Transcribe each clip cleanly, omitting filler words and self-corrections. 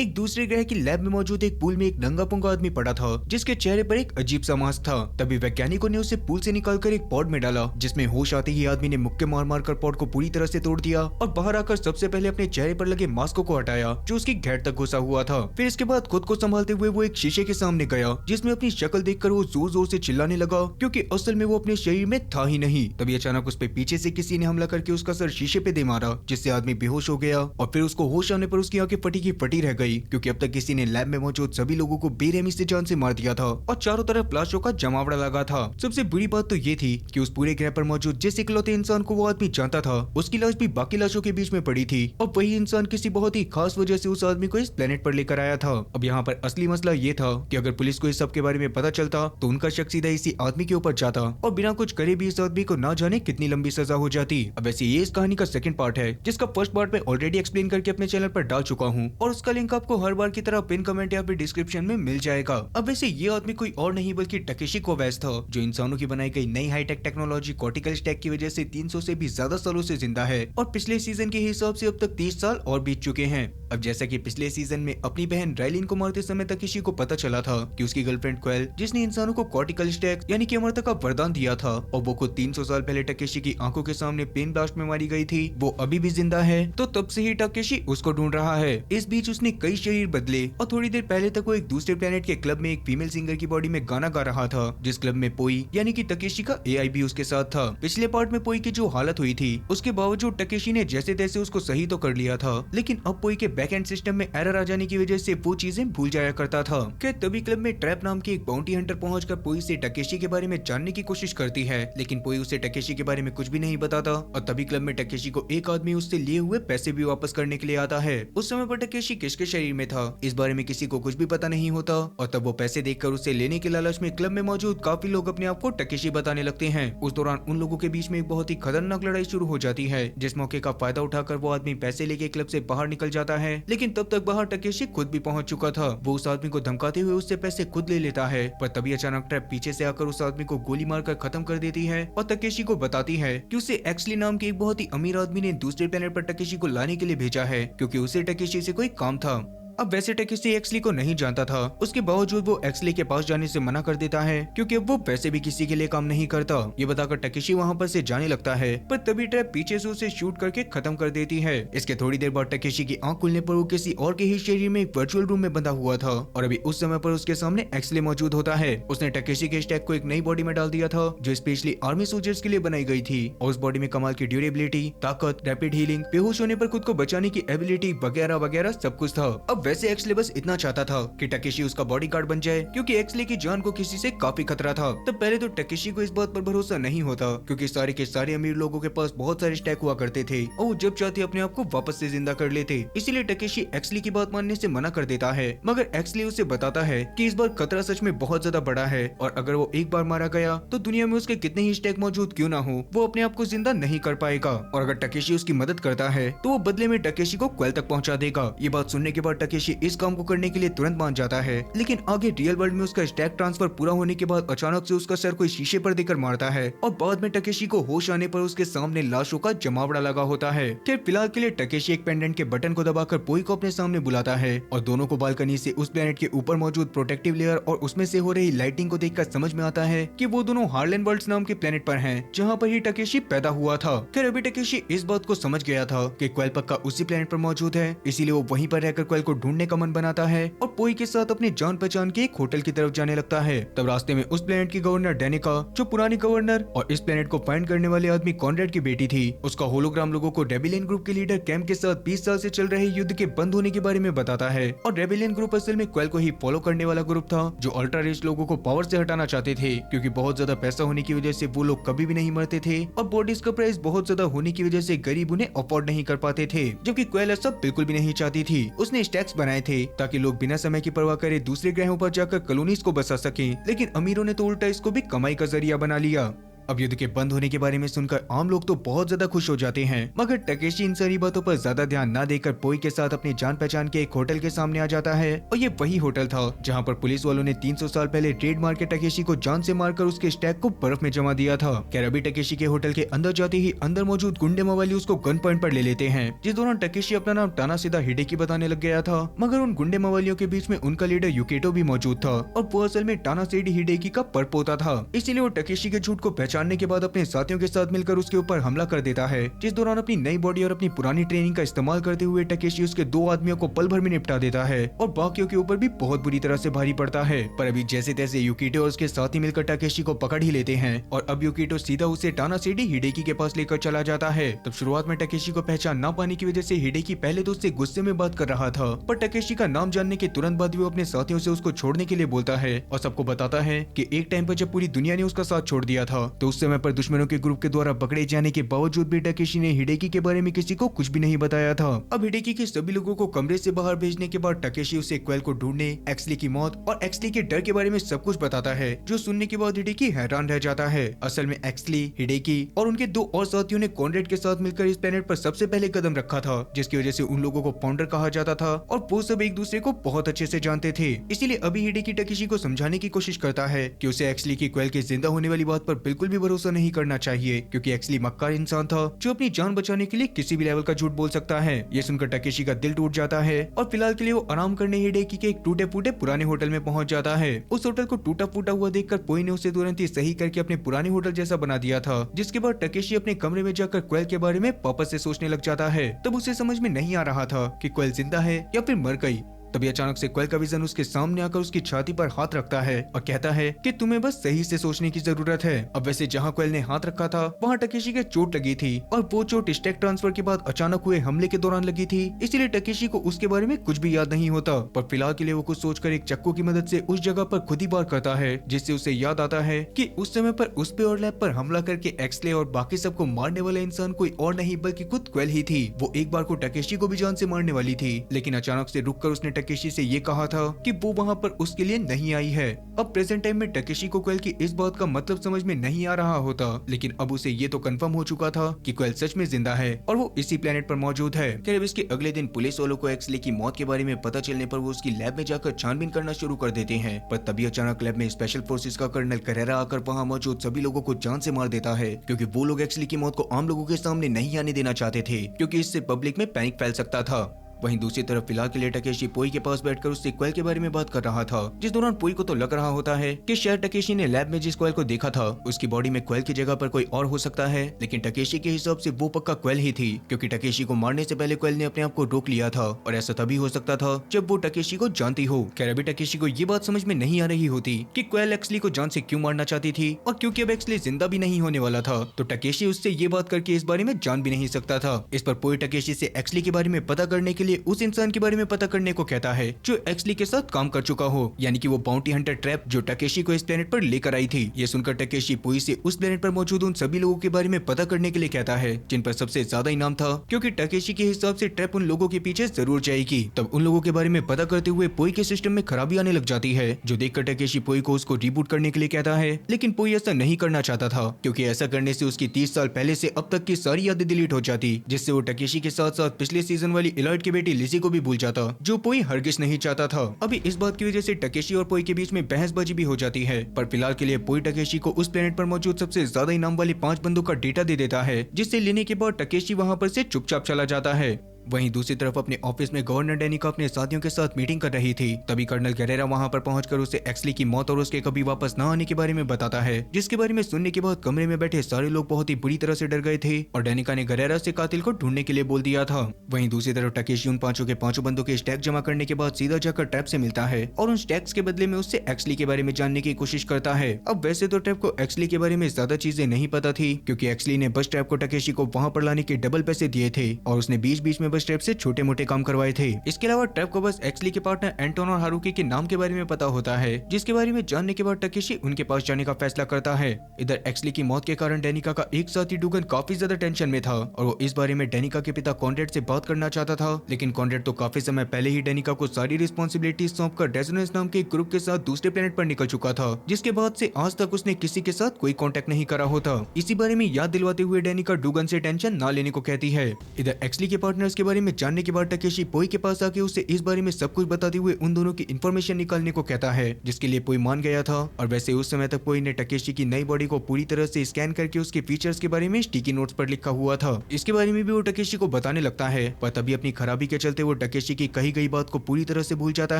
एक दूसरे ग्रह की लैब में मौजूद एक पूल में एक नंगा पुंगा आदमी पड़ा था जिसके चेहरे पर एक अजीब सा मास्क था। तभी वैज्ञानिकों ने उसे पूल से निकालकर एक पॉड में डाला, जिसमें होश आते ही आदमी ने मुक्के मार मार कर पॉड को पूरी तरह से तोड़ दिया और बाहर आकर सबसे पहले अपने चेहरे पर लगे मास्क को हटाया जो उसकी घेर तक घुसा हुआ था। फिर इसके बाद खुद को संभालते हुए वो एक शीशे के सामने गया, जिसमें अपनी शक्ल देखकर वो जोर जोर से चिल्लाने लगा क्योंकि असल में वो अपने शरीर में था ही नहीं। तभी अचानक उस पे पीछे से किसी ने हमला करके उसका सर शीशे पे दे मारा, जिससे आदमी बेहोश हो गया और फिर उसको होश आने पर उसकी आंखें फटी की फटी रह गई क्योंकि अब तक किसी ने लैब में मौजूद सभी लोगों को बेरहमी से जान से मार दिया था और चारों तरफ लाशों का जमावड़ा लगा था। सबसे बुरी बात तो ये थी कि उस पूरे ग्रह पर मौजूद जिस इकलौते इंसान को वो आदमी जानता था, उसकी लाश भी बाकी लाशों के बीच में पड़ी थी और वही इंसान किसी बहुत ही खास वजह से उस आदमी को इस प्लेनेट पर लेकर आया था। अब यहाँ पर असली मसला ये था कि अगर पुलिस को इस सब के बारे में पता चलता तो उनका शक सीधा इसी आदमी के ऊपर जाता और बिना कुछ करे भी इस आदमी को ना जाने कितनी लंबी सजा हो जाती। अब वैसे ये इस कहानी का सेकंड पार्ट है, जिसका फर्स्ट पार्ट मैं ऑलरेडी एक्सप्लेन करके अपने चैनल पर डाल चुका हूँ और उसका लिंक आपको हर बार की तरह पिन कमेंट या फिर डिस्क्रिप्शन में मिल जाएगा। अब वैसे ये आदमी कोई और नहीं बल्कि टकेशी कोवैस था, जो इंसानों की बनाई गई नई हाईटेक टेक्नोलॉजी कॉर्टिकल स्टैक की वजह से 300 से भी ज्यादा सालों से जिंदा है और पिछले सीजन के हिसाब से अब तक 30 साल और बीत चुके हैं। अब जैसा कि पिछले सीजन में अपनी बहन राइलिन को मारते समय टकेशी को पता चला था कि उसकी गर्लफ्रेंड क्वेल, जिसने इंसानों को कॉर्टिकल स्टैक यानी कि अमरता का वरदान दिया था और वो खुद 300 साल पहले टकेशी की आंखों के सामने पेन ब्लास्ट में मारी गई थी, वो अभी भी जिंदा है। तो तब से ही टकेशी उसको ढूंढ रहा है। इस बीच उसने कई शरीर बदले और थोड़ी देर पहले तक वो एक दूसरे प्लेनेट के क्लब में एक फीमेल सिंगर की बॉडी में गाना गा रहा था, जिस क्लब में पोई यानी कि टकेशी का एआई भी उसके साथ था। पिछले पार्ट में पोई की जो हालत हुई थी उसके बावजूद टकेशी ने जैसे तैसे उसको सही तो कर लिया था, लेकिन अब पोई के बैक एंड सिस्टम में एरर आ जाने की वजह से वो चीजें भूल जाया करता था। क्या तभी क्लब में ट्रैप नाम की एक बाउंटी हंटर पहुंचकर पोई से टकेशी के बारे में जानने की कोशिश करती है, लेकिन पोई उसे टकेशी के बारे में कुछ भी नहीं बताता और तभी क्लब में टकेशी को एक आदमी उससे लिए हुए पैसे भी वापस करने के लिए आता है। उस समय पर टकेशी किसके शरीर में था इस बारे में किसी को कुछ भी पता नहीं होता और तब वो पैसे देखकर उसे लेने के लालच में क्लब में मौजूद काफी लोग अपने आप को टकेशी बताने लगते हैं। उस दौरान उन लोगों के बीच में एक बहुत ही खतरनाक लड़ाई शुरू हो जाती है, जिस मौके का फायदा उठाकर वो आदमी पैसे लेके क्लब से बाहर निकल जाता है, लेकिन तब तक बाहर टकेशी खुद भी पहुंच चुका था। वो उस आदमी को धमकाते हुए उससे पैसे खुद ले लेता है, पर तभी अचानक ट्रैप पीछे से आकर उस आदमी को गोली मारकर खत्म कर देती है और टकेशी को बताती है कि उसे एक्सली नाम के एक बहुत ही अमीर आदमी ने दूसरे प्लेनेट पर टकेशी को लाने के लिए भेजा है क्योंकि उसे टकेशी से कोई काम था। अब वैसे टकेशी एक्सली को नहीं जानता था, उसके बावजूद वो एक्सली के पास जाने से मना कर देता है क्योंकि अब वो पैसे भी किसी के लिए काम नहीं करता। ये बताकर टकेशी वहाँ पर से जाने लगता है, पर तभी ट्रैप पीछे से उसे शूट करके खत्म कर देती है। इसके थोड़ी देर बाद टकेशी की आंख खुलने पर वो किसी और के ही शरीर में एक वर्चुअल रूम में बंधा हुआ था और अभी उस समय पर उसके सामने एक्सली मौजूद होता है। उसने टकेशी के स्टैक को एक नई बॉडी में डाल दिया था जो स्पेशली आर्मी सोल्जर्स के लिए बनाई गई थी और उस बॉडी में कमाल की ड्यूरेबिलिटी, ताकत, रैपिड हीलिंग, बेहोश होने पर खुद को बचाने की एबिलिटी वगैरह वगैरह सब कुछ था। अब वैसे एक्सली बस इतना चाहता था कि टकेशी उसका बॉडीगार्ड बन जाए क्योंकि एक्सली की जान को किसी से काफी खतरा था। तब पहले तो टकेशी को इस बात पर भरोसा नहीं होता क्योंकि सारे के सारे अमीर लोगों के पास बहुत सारे स्टैक हुआ करते थे और वो जब चाहते अपने आप को वापस से जिंदा कर लेते। इसीलिए टकेशी एक्सली की बात मानने से मना कर देता है, मगर एक्सली उसे बताता है कि इस बार खतरा सच में बहुत ज्यादा बड़ा है और अगर वो एक बार मारा गया तो दुनिया में उसके कितने ही स्टैक मौजूद क्यों ना हो, वो अपने आप को जिंदा नहीं कर पाएगा और अगर टकेशी उसकी मदद करता है तो वो बदले में टकेशी को क्वेल तक पहुंचा देगा। ये बात सुनने के बाद टकेशी इस काम को करने के लिए तुरंत मान जाता है, लेकिन आगे रियल वर्ल्ड में उसका स्टैक ट्रांसफर पूरा होने के बाद अचानक से उसका सर कोई शीशे पर देकर मारता है और बाद में टकेशी को होश आने पर उसके सामने लाशों का जमावड़ा लगा होता है। खैर फिलहाल के लिए टकेशी एक पेंडेंट के बटन को दबाकर पोई को अपने सामने बुलाता है और दोनों को बालकनी से उस प्लेनेट के ऊपर मौजूद प्रोटेक्टिव लेयर और उसमें से हो रही लाइटिंग को देखकर समझ में आता है कि वो दोनों हार्लेन वर्ल्ड्स नाम के प्लेनेट पर हैं, जहां पर ही टकेशी पैदा हुआ था। खैर अभी टकेशी इस बात को समझ गया था कि क्वेल पक्का उसी प्लेनेट पर मौजूद है, इसीलिए वो वहीं पर रहकर क्वेल को ढूंढने का मन बनाता है और पोई के साथ अपने जान पहचान के एक होटल की तरफ जाने लगता है। तब रास्ते में उस प्लेनेट की गवर्नर डेनिका, जो पुरानी गवर्नर और इस प्लेनेट को फाइंड करने वाले आदमी कॉनरेड की बेटी थी, उसका होलोग्राम लोगों को रेबेलियन ग्रुप के लीडर कैम के साथ 20 साल से चल रहे युद्ध के बंद होने के बारे में बताता है और रेबेलियन ग्रुप असल में क्वेल को ही फॉलो करने वाला ग्रुप था जो अल्ट्रा रिच लोगों को पावर से हटाना चाहते थे क्योंकि बहुत ज्यादा पैसा होने की वजह से वो लोग कभी भी नहीं मरते थे और बॉडीज का प्राइस बहुत ज्यादा होने की वजह से गरीब उन्हें अफोर्ड नहीं कर पाते थे, जबकि क्वेल ऐसा बिल्कुल भी नहीं चाहती थी। उसने स्टैक्स बनाए थे ताकि लोग बिना समय की परवाह करे दूसरे ग्रहों पर जाकर कॉलोनीज को बसा सकें, लेकिन अमीरों ने तो उल्टा इसको भी कमाई का जरिया बना लिया। अब युद्ध के बंद होने के बारे में सुनकर आम लोग तो बहुत ज्यादा खुश हो जाते हैं, मगर टकेशी इन सारी बातों पर ज्यादा ध्यान न देकर पोई के साथ अपनी जान पहचान के एक होटल के सामने आ जाता है। और ये वही होटल था जहाँ पर पुलिस वालों ने 300 साल पहले रेड मार के टकेशी को जान से मारकर उसके स्टैक को बर्फ में जमा दिया था। कैराबी टकेशी के होटल के अंदर जाते ही अंदर मौजूद गुंडे मवाली उसको गन पॉइंट पर ले लेते हैं, जिस दौरान टकेशी अपना नाम टानासीदा हिडेकी बताने लग गया था। मगर उन गुंडे मवालियों के बीच में उनका लीडर युकेटो भी मौजूद था और वो असल में टानासेडी हिडेकी का परपोता था। इसीलिए वो टकेशी के झूठ को पहचानने के बाद अपने साथियों के साथ मिलकर उसके ऊपर हमला कर देता है, जिस दौरान अपनी नई बॉडी और अपनी पुरानी ट्रेनिंग का इस्तेमाल करते हुए टकेशी उसके 2 आदमियों को पल भर में निपटा देता है और बाकियों के ऊपर भी बहुत बुरी तरह से भारी पड़ता है। पर अभी जैसे तैसे युकेटो और उसके साथी मिलकर टकेशी को पकड़ ही लेते हैं और अब युकेटो सीधा उसे टानासेडी हिडेकी के पास लेकर चला जाता है। तब शुरुआत में टकेशी को पहचान ना पाने की वजह से हिडेकी पहले तो उससे गुस्से में बात कर रहा था, पर टकेशी का नाम जानने के तुरंत बाद वो अपने साथियों से उसको छोड़ने के लिए बोलता है और सबको बताता है कि एक टाइम पर जब पूरी दुनिया ने उसका साथ छोड़ दिया था तो उस समय पर दुश्मनों के ग्रुप के द्वारा पकड़े जाने के बावजूद भी टकेशी ने हिडेकी के बारे में किसी को कुछ भी नहीं बताया था। अब हिडेकी के सभी लोगों को कमरे से बाहर भेजने के बाद टकेशी उसे क्वेल को ढूंढने, एक्सली की मौत और एक्सली के डर के बारे में सब कुछ बताता है, जो सुनने के बाद हिडेकी हैरान रह जाता है। असल में एक्सली, हिडेकी और उनके 2 और साथियों ने कॉनरेड के साथ मिलकर इस प्लेनेट पर सबसे पहले कदम रखा था, जिसकी वजह से उन लोगों को पाउंडर कहा जाता था और वो सब एक दूसरे को बहुत अच्छे से जानते थे। इसीलिए अभी हिडेकी टकेशी को समझाने की कोशिश करता है कि उसे एक्सली की क्वेल के जिंदा होने वाली बात पर बिल्कुल भी भरोसा नहीं करना चाहिए, क्योंकि एक्सली मक्कार इंसान था जो अपनी जान बचाने के लिए किसी भी लेवल का झूठ बोल सकता है। ये सुनकर टकेशी का दिल टूट जाता है और फिलहाल के लिए वो आराम करने हिडेकी के एक टूटे फूटे पुराने होटल में पहुंच जाता है। उस होटल को टूटा फूटा हुआ देखकर पोई ने उसे तुरंत ही सही करके अपने पुराने होटल जैसा बना दिया था, जिसके बाद टकेशी अपने कमरे में जाकर क्वेल के बारे में वापस से सोचने लग जाता है। तब उसे समझ में नहीं आ रहा था कि क्वेल जिंदा है या फिर मर गई। तभी अचानक से क्वेल का विजन उसके सामने आकर उसकी छाती पर हाथ रखता है और कहता है कि तुम्हें बस सही से सोचने की जरूरत है। अब वैसे जहाँ क्वेल ने हाथ रखा था वहाँ टकेशी के चोट लगी थी और वो चोट स्टेक ट्रांसफर के बाद अचानक हुए हमले के दौरान लगी थी, इसीलिए टकेशी को उसके बारे में कुछ भी याद नहीं होता। पर फिलहाल के लिए वो कुछ सोचकर एक चाकू की मदद से उस जगह पर खुद ही वार करता है, जिससे उसे याद आता है कि उस समय पर उस पे और लैब पर हमला करके एक्सले और बाकी सबको मारने वाला इंसान कोई और नहीं बल्कि खुद क्वेल ही थी। वो एक बार को टकेशी को भी जान से मारने वाली थी, लेकिन अचानक से रुककर उसने टकेशी से ये कहा था कि वो वहाँ पर उसके लिए नहीं आई है। अब प्रेजेंट टाइम में टकेशी को क्वेल की इस बात का मतलब समझ में नहीं आ रहा होता, लेकिन अब उसे ये तो कंफर्म हो चुका था कि क्वेल सच में जिंदा है और वो इसी प्लेनेट पर मौजूद है। खैर इसके अगले दिन पुलिस वालों को एक्सले की मौत के बारे में पता चलने पर वो उसकी लैब में जाकर छानबीन करना शुरू कर देते हैं, पर तभी अचानक लैब में स्पेशल फोर्सेस का कर्नल करेरा आकर वहाँ मौजूद सभी लोगों को जान से मार देता है, क्योंकि वो लोग एक्सले की मौत को आम लोगों के सामने नहीं आने देना चाहते थे, क्योंकि इससे पब्लिक में पैनिक फैल सकता था। वहीं दूसरी तरफ फिलहाल के लिए टकेशी पोई के पास बैठकर उससे क्वेल के बारे में बात कर रहा था, जिस दौरान पोई को तो लग रहा होता है कि शायद टकेशी ने लैब में जिस क्वेल को देखा था उसकी बॉडी में क्वेल की जगह पर कोई और हो सकता है, लेकिन टकेशी के हिसाब से वो पक्का क्वेल ही थी, क्योंकि टकेशी को मारने से पहले क्वेल ने अपने आप को रोक लिया था और ऐसा तभी हो सकता था जब वो टकेशी को जानती हो। खैर अभी टकेशी को ये बात समझ में नहीं आ रही होती कि क्वेल एक्सली को जान से क्यों मारना चाहती थी, और क्योंकि अब एक्सली जिंदा भी नहीं होने वाला था तो टकेशी उससे ये बात करके इस बारे में जान भी नहीं सकता था। इस पर पोई टकेशी से एक्सली के बारे में पता करने के लिए उस इंसान के बारे में पता करने को कहता है जो एक्सली के साथ काम कर चुका हो, यानी कि वो बाउंटी हंटर ट्रैप जो टकेशी को इस प्लेनेट पर लेकर आई थी। ये सुनकर टकेशी पोई से उस प्लेनेट पर मौजूद उन सभी लोगों के बारे में पता करने के लिए कहता है जिन पर सबसे ज्यादा इनाम था, क्योंकि टकेशी के हिसाब से ट्रैप उन लोगों के पीछे जरूर जाएगी। तब उन लोगों के बारे में पता करते हुए पोई के सिस्टम में खराबी आने लग जाती है, जो देखकर टकेशी पोई को उसको रिबूट करने के लिए कहता है, लेकिन पोई ऐसा नहीं करना चाहता था, क्योंकि ऐसा करने से उसकी 30 साल पहले से अब तक की सारी यादें डिलीट हो जाती, जिससे वो टकेशी के साथ साथ पिछले सीजन वाली इलॉयड की बेटी लिजी को भी भूल जाता, जो पोई हरगिज नहीं चाहता था। अभी इस बात की वजह से टकेशी और पोई के बीच में बहसबाजी भी हो जाती है, पर फिलहाल के लिए पोई टकेशी को उस प्लेनेट पर मौजूद सबसे ज्यादा इनाम वाले 5 बंदों का डेटा दे देता है, जिससे लेने के बाद टकेशी वहाँ पर से चुपचाप चला जाता है। वहीं दूसरी तरफ अपने ऑफिस में गवर्नर डेनिका अपने साथियों के साथ मीटिंग कर रही थी, तभी कर्नल गरेरा वहां पर पहुंचकर उसे एक्सली की मौत और उसके कभी वापस न आने के बारे में बताता है, जिसके बारे में सुनने के बाद कमरे में बैठे सारे लोग बहुत ही बुरी तरह से डर गए थे और डेनिका ने गरेरा से कातिल को ढूंढने के लिए बोल दिया था। वहीं दूसरी तरफ टकेशी उन 5 के 5 बंदों के स्टैक जमा करने के बाद सीधा जाकर ट्रैप से मिलता है और उन स्टैक्स के बदले में उससे एक्सली के बारे में जानने की कोशिश करता है। अब वैसे तो ट्रैप को एक्सली के बारे में ज्यादा चीजें नहीं पता थी, क्योंकि एक्सली ने बस ट्रैप को टकेशी को वहाँ पर लाने के डबल पैसे दिए थे और उसने बीच बीच में बस बस ट्रेप से छोटे मोटे काम करवाए थे। इसके अलावा ट्रेप को बस एक्सली के पार्टनर एंटोन और हारुकी के नाम के बारे में पता होता है, जिसके बारे में जानने के बाद टकेशी उनके पास जाने का फैसला करता है। इधर एक्सली की मौत के कारण डेनिका का एक साथी डुगन काफी ज्यादा टेंशन में था और वो इस बारे में डेनिका के पिता कॉन्ड्रेड से बात करना चाहता था, लेकिन कॉन्ड्रेड तो काफी समय पहले ही डेनिका को सारी रिस्पॉन्सिबिलिटी सौंपकर डेजोनेंस नाम के एक ग्रुप के साथ दूसरे प्लेनेट पर निकल चुका था, जिसके बाद से आज तक उसने किसी के साथ कोई कांटेक्ट नहीं करा होता। इसी बारे में याद दिलवाते हुए डेनिका डुगन से टेंशन ना लेने को कहती है। इधर एक्सली के पार्टनर्स के बारे में जानने के बाद टकेशी पोई के पास आके उसे इस बारे में सब कुछ बताते हुए उन दोनों की इन्फॉर्मेशन निकालने को कहता है, जिसके लिए पोई मान गया था। और वैसे उस समय तक पोई ने टकेशी की नई बॉडी को पूरी तरह से स्कैन करके उसके फीचर्स के बारे में स्टिकी नोट्स पर लिखा हुआ था। इसके बारे में भी वो टकेशी को बताने लगता है, पर तभी अपनी खराबी के चलते वो टकेशी की कही गई बात को पूरी तरह से भूल जाता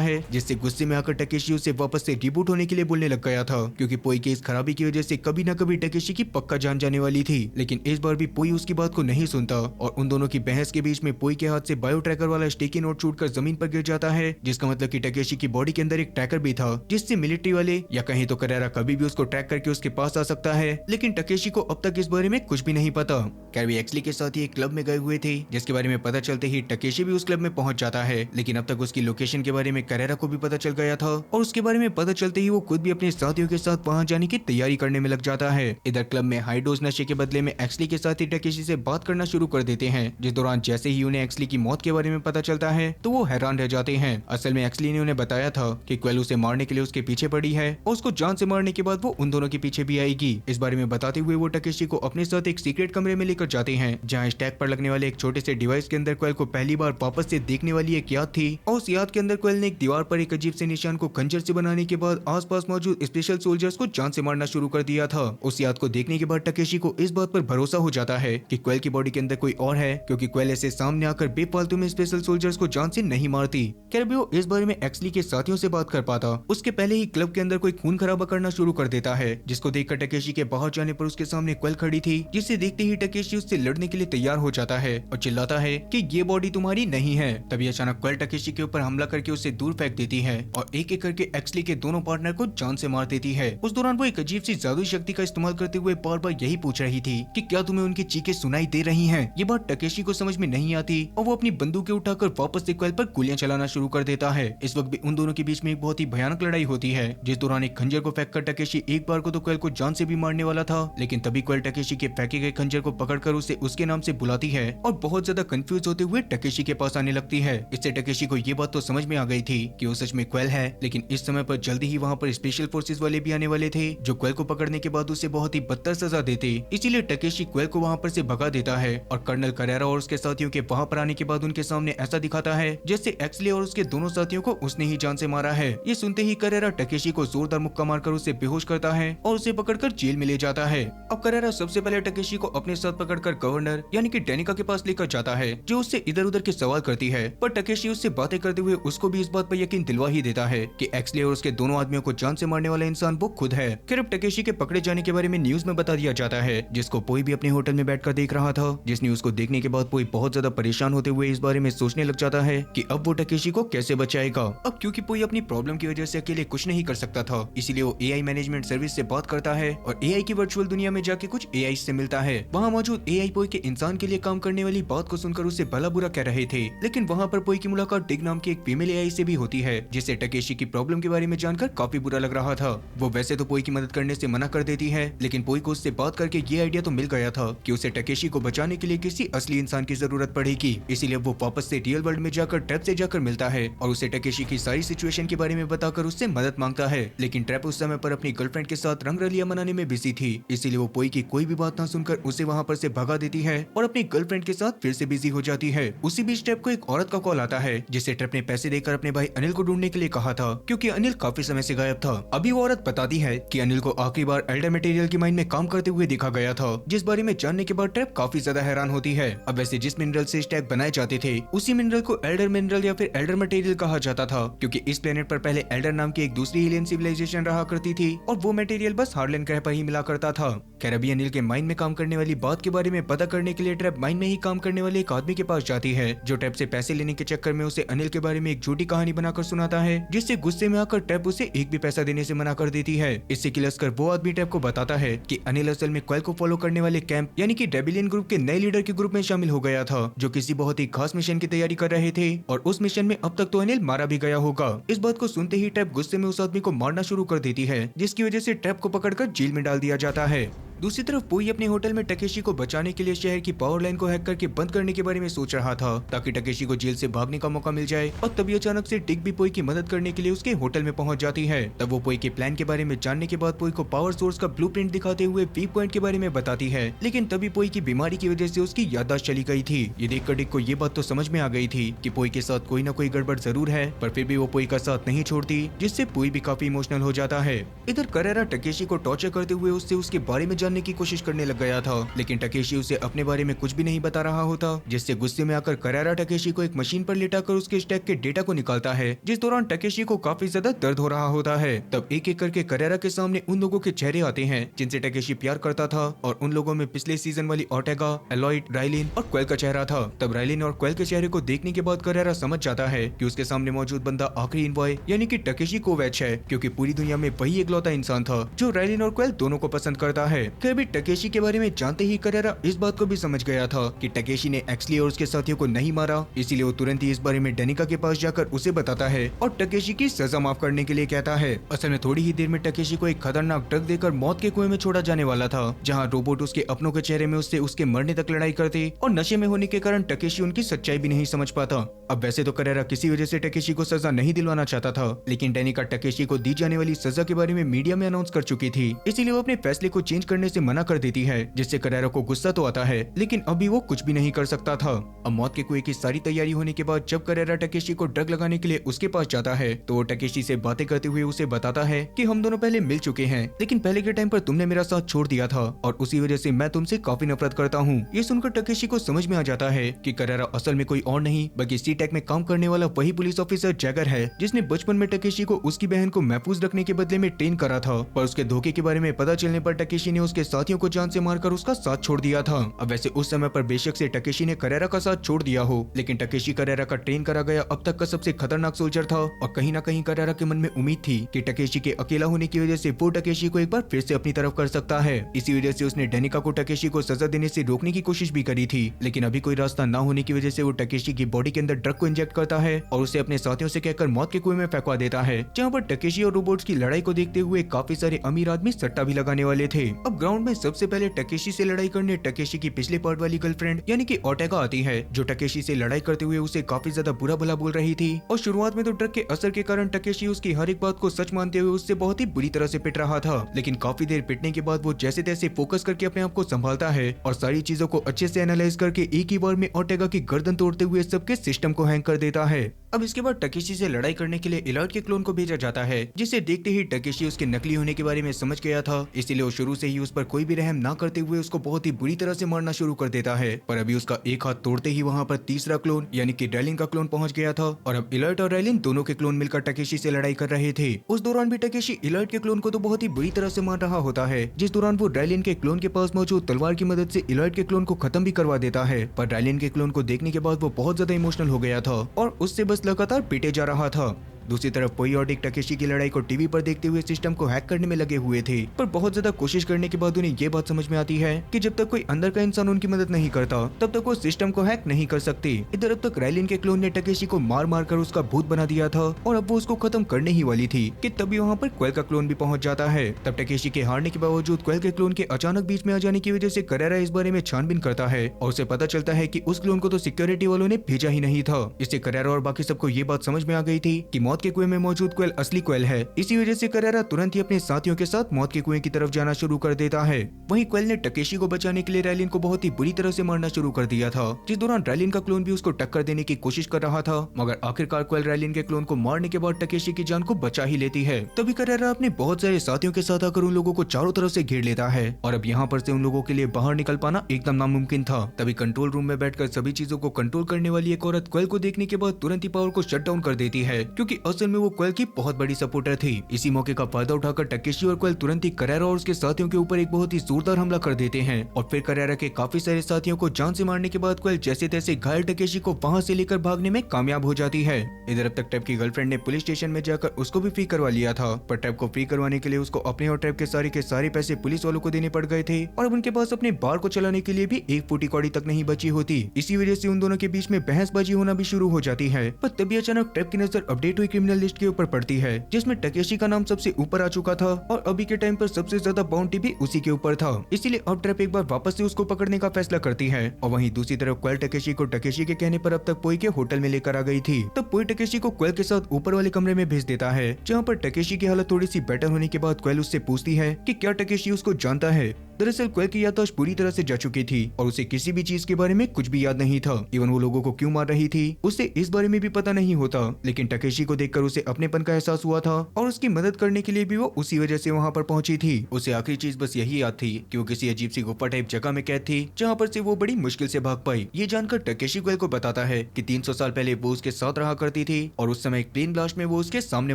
है, जिससे गुस्से में आकर टकेशी उसे वापस से रिबूट होने के लिए बोलने लग गया था, क्योंकि पोई की इस खराबी की वजह से कभी न कभी टकेशी की पक्का जान जाने वाली थी। लेकिन इस बार भी पोई उसकी बात को नहीं सुनता और उन दोनों की बहस के बीच में पोई के हाथ से बायो ट्रैकर वाला स्टिकी नोट छूटकर जमीन पर गिर जाता है, जिसका मतलब कि टकेशी की बॉडी के अंदर एक ट्रैकर भी था, जिससे मिलिट्री वाले या कहीं तो करेरा कभी भी उसको ट्रैक करके उसके पास आ सकता है। लेकिन टकेशी को अब तक इस बारे में कुछ भी नहीं पता। कैरवी एक्सली के साथ ही एक क्लब में गए हुए थे, जिसके बारे में पता चलते ही टकेशी भी उस क्लब में पहुंच जाता है, लेकिन अब तक उसकी लोकेशन के बारे में करेरा को भी पता चल गया था और उसके बारे में पता चलते ही वो खुद भी अपने साथियों के साथ वहां जाने की तैयारी करने में लग जाता है। इधर क्लब में हाई डोज नशे के बदले में एक्सली के साथ ही टकेशी से बात करना शुरू कर देते हैं, जिस दौरान जैसे ही उन्हें एक्सली की मौत के बारे में पता चलता है तो वो हैरान रह जाते हैं। असल में एक्सली ने उन्हें बताया था कि क्वेल उसे मारने के लिए उसके पीछे पड़ी है और उसको जान से मारने के बाद वो उन दोनों के पीछे भी आएगी। इस बारे में बताते हुए वो टकेशी को अपने साथ एक सीक्रेट कमरे में लेकर जाते हैं, जहाँ स्टैक पर लगने वाले एक छोटे से डिवाइस के अंदर क्वेल को पहली बार वापस से देखने वाली एक याद थी और उस याद के अंदर क्वेल ने एक दीवार पर एक अजीब से निशान को खंजर से बनाने के बाद आसपास मौजूद स्पेशल सोल्जर्स को जान से मारना शुरू कर दिया था। उस याद को देखने के बाद टकेशी को इस बात पर भरोसा हो जाता है कि क्वेल की बॉडी के अंदर कोई और है, क्योंकि क्वेल ऐसे सामने आकर बेफालतू में स्पेशल सोल्जर्स को जान से नहीं मारती। क्या भी वो इस बारे में एक्सली के साथियों से बात कर पाता, उसके पहले ही क्लब के अंदर कोई खून खराबा करना शुरू कर देता है, जिसको देखकर टकेशी के बाहर जाने पर उसके सामने क्वेल खड़ी थी, जिसे देखते ही टकेशी उससे लड़ने के लिए तैयार हो जाता है और चिल्लाता है कि ये बॉडी तुम्हारी नहीं है। तभी अचानक क्वेल टकेशी के ऊपर हमला करके उसे दूर फेंक देती है और एक एक करके एक्सली के दोनों पार्टनर को जान से मार देती है। उस दौरान वो एक अजीब सी जादुई शक्ति का इस्तेमाल करते हुए बार बार यही पूछ रही थी कि क्या तुम्हें उनकी चीखें सुनाई दे रही हैं? ये बात टकेशी को समझ में नहीं आती और वो अपनी बंदूकें उठाकर वापस से क्वेल पर गोलियां चलाना शुरू कर देता है। इस वक्त भी उन दोनों के बीच में एक बहुत ही भयानक लड़ाई होती है, जिस दौरान एक खंजर को फेंककर टकेशी एक बार को तो क्वेल को जान से भी मारने वाला था, लेकिन तभी क्वेल टकेशी के फेंके गए खंजर को पकड़कर उसे उसके नाम से बुलाती है और बहुत ज्यादा कंफ्यूज होते हुए टकेशी के पास आने लगती है। इससे टकेशी को ये बात तो समझ में आ गई थी कि वो सच में क्वेल है, लेकिन इस समय पर जल्दी ही वहाँ पर स्पेशल फोर्सेस वाले भी आने वाले थे, जो क्वेल को पकड़ने के बाद उसे बहुत ही बदतर सजा देते। इसीलिए टकेशी क्वेल को वहाँ पर से भगा देता है और कर्नल करेरा और उसके साथियों के वहाँ पर आने के बाद उनके सामने ऐसा दिखाता है जैसे एक्सली और उसके दोनों साथियों को उसने ही जान से मारा है। ये सुनते ही करेरा टकेशी को जोरदार मुक्का मारकर उसे बेहोश करता है और उसे पकड़कर जेल में ले जाता है। अब करेरा सबसे पहले टकेशी को अपने साथ पकड़कर गवर्नर यानी कि डेनिका के पास लेकर जाता है, जो उससे इधर उधर के सवाल करती है, पर टकेशी उससे बातें करते हुए उसको भी इस बात पर यकीन दिलवा ही देता है कि एक्सली और उसके दोनों आदमियों को जान से मारने वाला इंसान वो खुद है। फिर अब टकेशी के पकड़े जाने के बारे में न्यूज में बता दिया जाता है, जिसको पोई भी अपने होटल में बैठकर देख रहा था। जिस न्यूज को देखने के बाद पोई बहुत ज्यादा परेशान होते हुए इस बारे में सोचने लग जाता है कि अब वो टकेशी को कैसे बचाएगा। अब क्योंकि पोई अपनी प्रॉब्लम की वजह से अकेले कुछ नहीं कर सकता था, इसीलिए वो एआई मैनेजमेंट सर्विस से बात करता है और एआई की वर्चुअल दुनिया में जाके कुछ एआई से मिलता है। वहाँ मौजूद एआई पोई के इंसान के लिए काम करने वाली बात को सुनकर उसे भला बुरा कह रहे थे, लेकिन वहाँ पर पोई की मुलाकात डिग नाम की एक फीमेल एआई से भी होती है, जिससे टकेशी की प्रॉब्लम के बारे में जानकर काफी बुरा लग रहा था। वो वैसे तो पोई की मदद करने से मना कर देती है, लेकिन पोई को उससे बात करके ये आइडिया तो मिल गया था कि उसे टकेशी को बचाने के लिए किसी असली इंसान की जरूरत पड़ेगी। इसीलिए वो वापस से रियल वर्ल्ड में जाकर ट्रैप से जाकर मिलता है और उसे टकेशी की सारी सिचुएशन के बारे में बताकर उससे मदद मांगता है, लेकिन ट्रैप उस समय पर अपनी गर्लफ्रेंड के साथ रंगरलिया मनाने में बिजी थी, इसीलिए वो पोई की कोई भी बात न सुनकर उसे वहाँ पर से भगा देती है और अपनी गर्लफ्रेंड के साथ फिर से बिजी हो जाती है। उसी बीच ट्रैप को एक औरत का कॉल आता है, जिसे ट्रैप ने पैसे देकर अपने भाई अनिल को ढूंढने के लिए कहा था, क्योंकि अनिल काफी समय से गायब था। अभी वो औरत बताती है कि अनिल को आखिरी बार एल्डर मटेरियल की माइन में काम करते हुए देखा गया था, जिस बारे में जानने के बाद ट्रैप काफी ज्यादा हैरान होती है। अब वैसे जिस मिनरल से स्टैक बनाए जाते थे, उसी मिनरल को एल्डर मिनरल या फिर एल्डर मटेरियल कहा जाता था, क्योंकि इस प्लेनेट पर पहले एल्डर नाम की एक दूसरी एलियन सिविलाइजेशन रहा करती थी और वो मटेरियल बस हार्लेन ग्रह पर ही मिला करता था। खैर अभी अनिल के माइन में काम करने वाली बात के बारे में पता करने के लिए ट्रैप माइन में ही काम करने वाले एक आदमी के पास जाती है, जो ट्रैप से पैसे लेने के चक्कर में उसे अनिल के बारे में एक झूठी कहानी बनाकर सुनाता है, जिससे गुस्से में आकर ट्रैप उसे एक भी पैसा देने से मना कर देती है। इससे किलस्कर वो आदमी ट्रैप को बताता है कि अनिल असल में क्वेल को फॉलो करने वाले कैंप यानी कि डेबिलियन ग्रुप के नए लीडर के ग्रुप में शामिल हो गया था, जो कि किसी बहुत ही खास मिशन की तैयारी कर रहे थे और उस मिशन में अब तक तो अनिल मारा भी गया होगा। इस बात को सुनते ही ट्रैप गुस्से में उस आदमी को मारना शुरू कर देती है, जिसकी वजह से ट्रैप को पकड़कर जेल में डाल दिया जाता है। दूसरी तरफ पोई अपने होटल में टकेशी को बचाने के लिए शहर की पावर लाइन को हैक करके बंद करने के बारे में सोच रहा था, ताकि टकेशी को जेल से भागने का मौका मिल जाए। और तभी अचानक से टिक भी पोई की मदद करने के लिए उसके होटल में पहुंच जाती है। तब वो पोई के प्लान के बारे में जानने के बाद पोई को पावर सोर्स का ब्लूप्रिंट दिखाते हुए वीक पॉइंट के बारे में बताती है, लेकिन तभी पोई की बीमारी की वजह से उसकी याददाश्त चली गई थी। ये देखकर टिक को ये बात तो समझ में आ गई थी कि पोई के साथ कोई न कोई गड़बड़ जरूर है, पर फिर भी वो पोई का साथ नहीं छोड़ती, जिससे पोई भी काफी इमोशनल हो जाता है। इधर करेरा टकेशी को टॉर्चर करते हुए उससे उसके बारे में जानने की कोशिश करने लग गया था, लेकिन टकेशी उसे अपने बारे में कुछ भी नहीं बता रहा होता, जिससे गुस्से में आकर करेरा टकेशी को एक मशीन पर लेटाकर उसके स्टैक के डेटा को निकालता है, जिस दौरान टकेशी को काफी ज्यादा दर्द हो रहा होता है। तब एक एक करके करेरा के सामने उन लोगों के चेहरे आते हैं जिनसे टकेशी प्यार करता था, और उन लोगों में पिछले सीजन वाली ओर्टेगा, एलॉइड, राइलिन और क्वेल का चेहरा था। तब राइलिन और क्वेल के चेहरे को देखने के बाद करेरा समझ जाता है कि उसके सामने मौजूद बंदा आखिरी इनवॉय यानी कि टकेशी कोवैच है, क्योंकि पूरी दुनिया में वही इकलौता इंसान था जो राइलिन और क्वेल दोनों को पसंद करता है। फिर भी टकेशी के बारे में जानते ही करेरा इस बात को भी समझ गया था कि टकेशी ने एक्सली और उसके साथियों को नहीं मारा, इसीलिए वो तुरंत ही इस बारे में डेनिका के पास जाकर उसे बताता है और टकेशी की सजा माफ करने के लिए कहता है। असल में थोड़ी ही देर में टकेशी को एक खतरनाक ड्रग देकर मौत के कुएं में छोड़ा जाने वाला था, जहां रोबोट उसके अपनों के चेहरे में उससे उसके मरने तक लड़ाई करते और नशे में होने के कारण टकेशी उनकी सच्चाई भी नहीं समझ पाता। अब वैसे तो करेरा किसी वजह से टकेशी को सजा नहीं दिलवाना चाहता था, लेकिन डेनिका टकेशी को दी जाने वाली सजा के बारे में मीडिया में अनाउंस कर चुकी थी, इसीलिए वो अपने फैसले को चेंज करने से मना कर देती है, जिससे करेरा को गुस्सा तो आता है, लेकिन अभी वो कुछ भी नहीं कर सकता था। अब मौत के कुएं की सारी तैयारी होने के बाद जब करेरा टकेशी को ड्रग लगाने के लिए उसके पास जाता है, तो वो टकेशी से बातें करते हुए उसे बताता है कि हम दोनों पहले मिल चुके हैं, लेकिन पहले के टाइम पर तुमने मेरा साथ छोड़ दिया था और उसी वजह से मैं तुमसे काफी नफरत करता हूँ। ये सुनकर टकेशी को समझ में आ जाता है कि करेरा असल में कोई और नहीं बल्कि सी-टेक में काम करने वाला वही पुलिस ऑफिसर जैगर है, जिसने बचपन में टकेशी को उसकी बहन को महफूज रखने के बदले में ट्रेन करा था, पर उसके धोखे के बारे में पता चलने पर टकेशी ने उसके साथियों को जान से मारकर उसका साथ छोड़ दिया था। अब वैसे उस समय पर बेशक से टकेशी ने करेरा का साथ छोड़ दिया हो, लेकिन टकेशी करेरा का ट्रेन करा गया अब तक का सबसे खतरनाक सोल्जर था, और कहीं ना कहीं करेरा के मन में उम्मीद थी कि टकेशी के अकेला होने की वजह से वो टकेशी को एक बार फिर से अपनी तरफ कर सकता है। इसी वजह से उसने डेनिका को टकेशी को सजा देने से रोकने की कोशिश भी करी थी, लेकिन अभी कोई रास्ता न होने की वजह से वो टकेशी की बॉडी के अंदर ड्रग को इंजेक्ट करता है और उसे अपने साथियों से कहकर मौत के कुएं में फेंकवा देता है, जहाँ पर टकेशी और रोबोट्स की लड़ाई को देखते हुए काफी सारे अमीर आदमी सट्टा भी लगाने वाले थे। अब ग्राउंड में सबसे पहले टकेशी से लड़ाई करने टकेशी की पिछले पार्ट वाली गर्लफ्रेंड यानी कि ओर्टेगा आती है, जो टकेशी से लड़ाई करते हुए उसे काफी ज्यादा बुरा भला बोल रही थी, और शुरुआत में तो ड्रग के असर के कारण टकेशी उसकी हर एक बात को सच मानते हुए उससे बहुत ही बुरी तरह से पिट रहा था, लेकिन काफी देर पिटने के बाद वो जैसे तैसे फोकस करके अपने आप को संभालता है और सारी चीजों को अच्छे से एनालाइज करके एक ही बार में ओर्टेगा की गर्दन तोड़ते हुए सबके सिस्टम को हैंग कर देता है। अब इसके बाद टकेशी से लड़ाई करने के लिए इलाइट के क्लोन को भेजा जाता है, जिसे देखते ही टकेशी उसके नकली होने के बारे में समझ गया था, इसीलिए वो शुरू से ही उस पर कोई भी रहम ना करते हुए उसको बहुत ही बुरी तरह से मारना शुरू कर देता है। पर अभी उसका एक हाथ तोड़ते ही वहाँ पर तीसरा क्लोन यानी कि रैलिन का क्लोन पहुंच गया था, और अब इलाइट और रैलिन दोनों के क्लोन मिलकर टकेशी से लड़ाई कर रहे थे। उस दौरान भी टकेशी इलाइट के क्लोन को तो बहुत ही बुरी तरह से मार रहा होता है, जिस दौरान वो रैलिन के क्लोन के पास मौजूद तलवार की मदद से इलाइट के क्लोन को खत्म भी करवा देता है। पर रैलिन के क्लोन को देखने के बाद वो बहुत ज्यादा इमोशनल हो गया था और उससे बस लगातार पीटे जा रहा था। दूसरी तरफ पोई और डिक टकेशी की लड़ाई को टीवी पर देखते हुए सिस्टम को हैक करने में लगे हुए थे, पर बहुत ज्यादा कोशिश करने के बाद उन्हें ये बात समझ में आती है कि जब तक कोई अंदर का इंसान उनकी मदद नहीं करता तब तक वो सिस्टम को हैक नहीं कर सकते। इधर अब तक रैलिन के क्लोन ने टकेशी को मार मार कर उसका भूत बना दिया था और अब वो उसको खत्म करने ही वाली थी कि तभी वहाँ पर क्वेल का क्लोन भी पहुंच जाता है। तब टकेशी के हारने के बावजूद क्वेल के क्लोन के अचानक बीच में आ जाने की वजह से करेरा इस बारे में छानबीन करता है और उसे पता चलता है कि उस क्लोन को तो सिक्योरिटी वालों ने भेजा ही नहीं था। इससे करेरा और बाकी सबको ये बात समझ में आ गई थी कि मौत के कुएं में मौजूद क्वेल असली क्वेल है। इसी वजह से करेरा तुरंत ही अपने साथियों के साथ मौत के कुएं की तरफ जाना शुरू कर देता है। वहीं क्वेल ने टकेशी को बचाने के लिए रैलिन को बहुत ही बुरी तरह से मारना शुरू कर दिया था, जिस दौरान रैलिन का क्लोन भी उसको टक्कर देने की कोशिश कर रहा था, मगर आखिरकार क्वेल रैलिन के क्लोन को मारने के बाद टकेशी की जान को बचा ही लेती है। तभी करेरा अपने बहुत सारे साथियों के साथ आकर उन लोगों को चारों तरफ से घेर लेता है और अब यहाँ पर से उन लोगों के लिए बाहर निकल पाना एकदम नामुमकिन था। तभी कंट्रोल रूम में बैठकर सभी चीजों को कंट्रोल करने वाली एक औरत क्वेल को देखने के बाद तुरंत ही पावर को शट डाउन कर देती है, क्योंकि असल में वो क्वेल की बहुत बड़ी सपोर्टर थी। इसी मौके का फायदा उठाकर टकेशी और क्वेल तुरंत ही करेरा और उसके साथियों के ऊपर एक बहुत ही जोरदार हमला कर देते हैं और फिर करेरा के काफी सारे साथियों को जान से मारने के बाद क्वेल जैसे तैसे घायल टकेशी को वहां से लेकर भागने में कामयाब हो जाती है। इधर अब तक ट्रेप की गर्लफ्रेंड ने पुलिस स्टेशन में जाकर उसको भी फ्री करवा लिया था, पर ट्रेप को फ्री करवाने के लिए उसको अपने और ट्रेप के सारे पैसे पुलिस वालों को देने पड़ गए थे और अब उनके पास अपने बार को चलाने के लिए भी एक फूटी कौड़ी तक नहीं बची होती। इसी वजह से उन दोनों के बीच में बहसबाजी होना भी शुरू हो जाती है। पर तभी अचानक ट्रेप की नजर अपडेट हुई क्रिमिनल लिस्ट के ऊपर पड़ती है, जिसमें टकेशी का नाम सबसे ऊपर आ चुका था और अभी के टाइम पर सबसे ज्यादा बाउंटी भी उसी के ऊपर था। इसीलिए अब ट्रेप एक बार वापस से उसको पकड़ने का फैसला करती है और वहीं दूसरी तरफ क्वेल टकेशी को टकेशी के कहने पर अब तक पोई के होटल में लेकर आ गई थी। तब पोई टकेशी को क्वेल के साथ ऊपर वाले कमरे में भेज देता है, जहाँ पर टकेशी की हालत थोड़ी सी बेटर होने के बाद क्वेल उससे पूछती है कि क्या टकेशी उसको जानता है। दरअसल क्वेल की याददाश्त पूरी तरह से जा चुकी थी और उसे किसी भी चीज के बारे में कुछ भी याद नहीं था। इवन वो लोगों को क्यों मार रही थी उसे इस बारे में भी पता नहीं होता, लेकिन टकेशी को देखकर उसे अपनेपन का एहसास हुआ था और उसकी मदद करने के लिए भी वो उसी वजह से वहाँ पर पहुंची थी। उसे आखिरी चीज बस यही याद थी कि वो किसी अजीब सी गुफा टाइप जगह में कैद थी, जहाँ पर से वो बड़ी मुश्किल से भाग पाई। ये जानकर टकेशी क्वेल को बताता है कि 300 साल पहले वो उसके साथ रहा करती थी और उस समय एक प्लेन ब्लास्ट में वो उसके सामने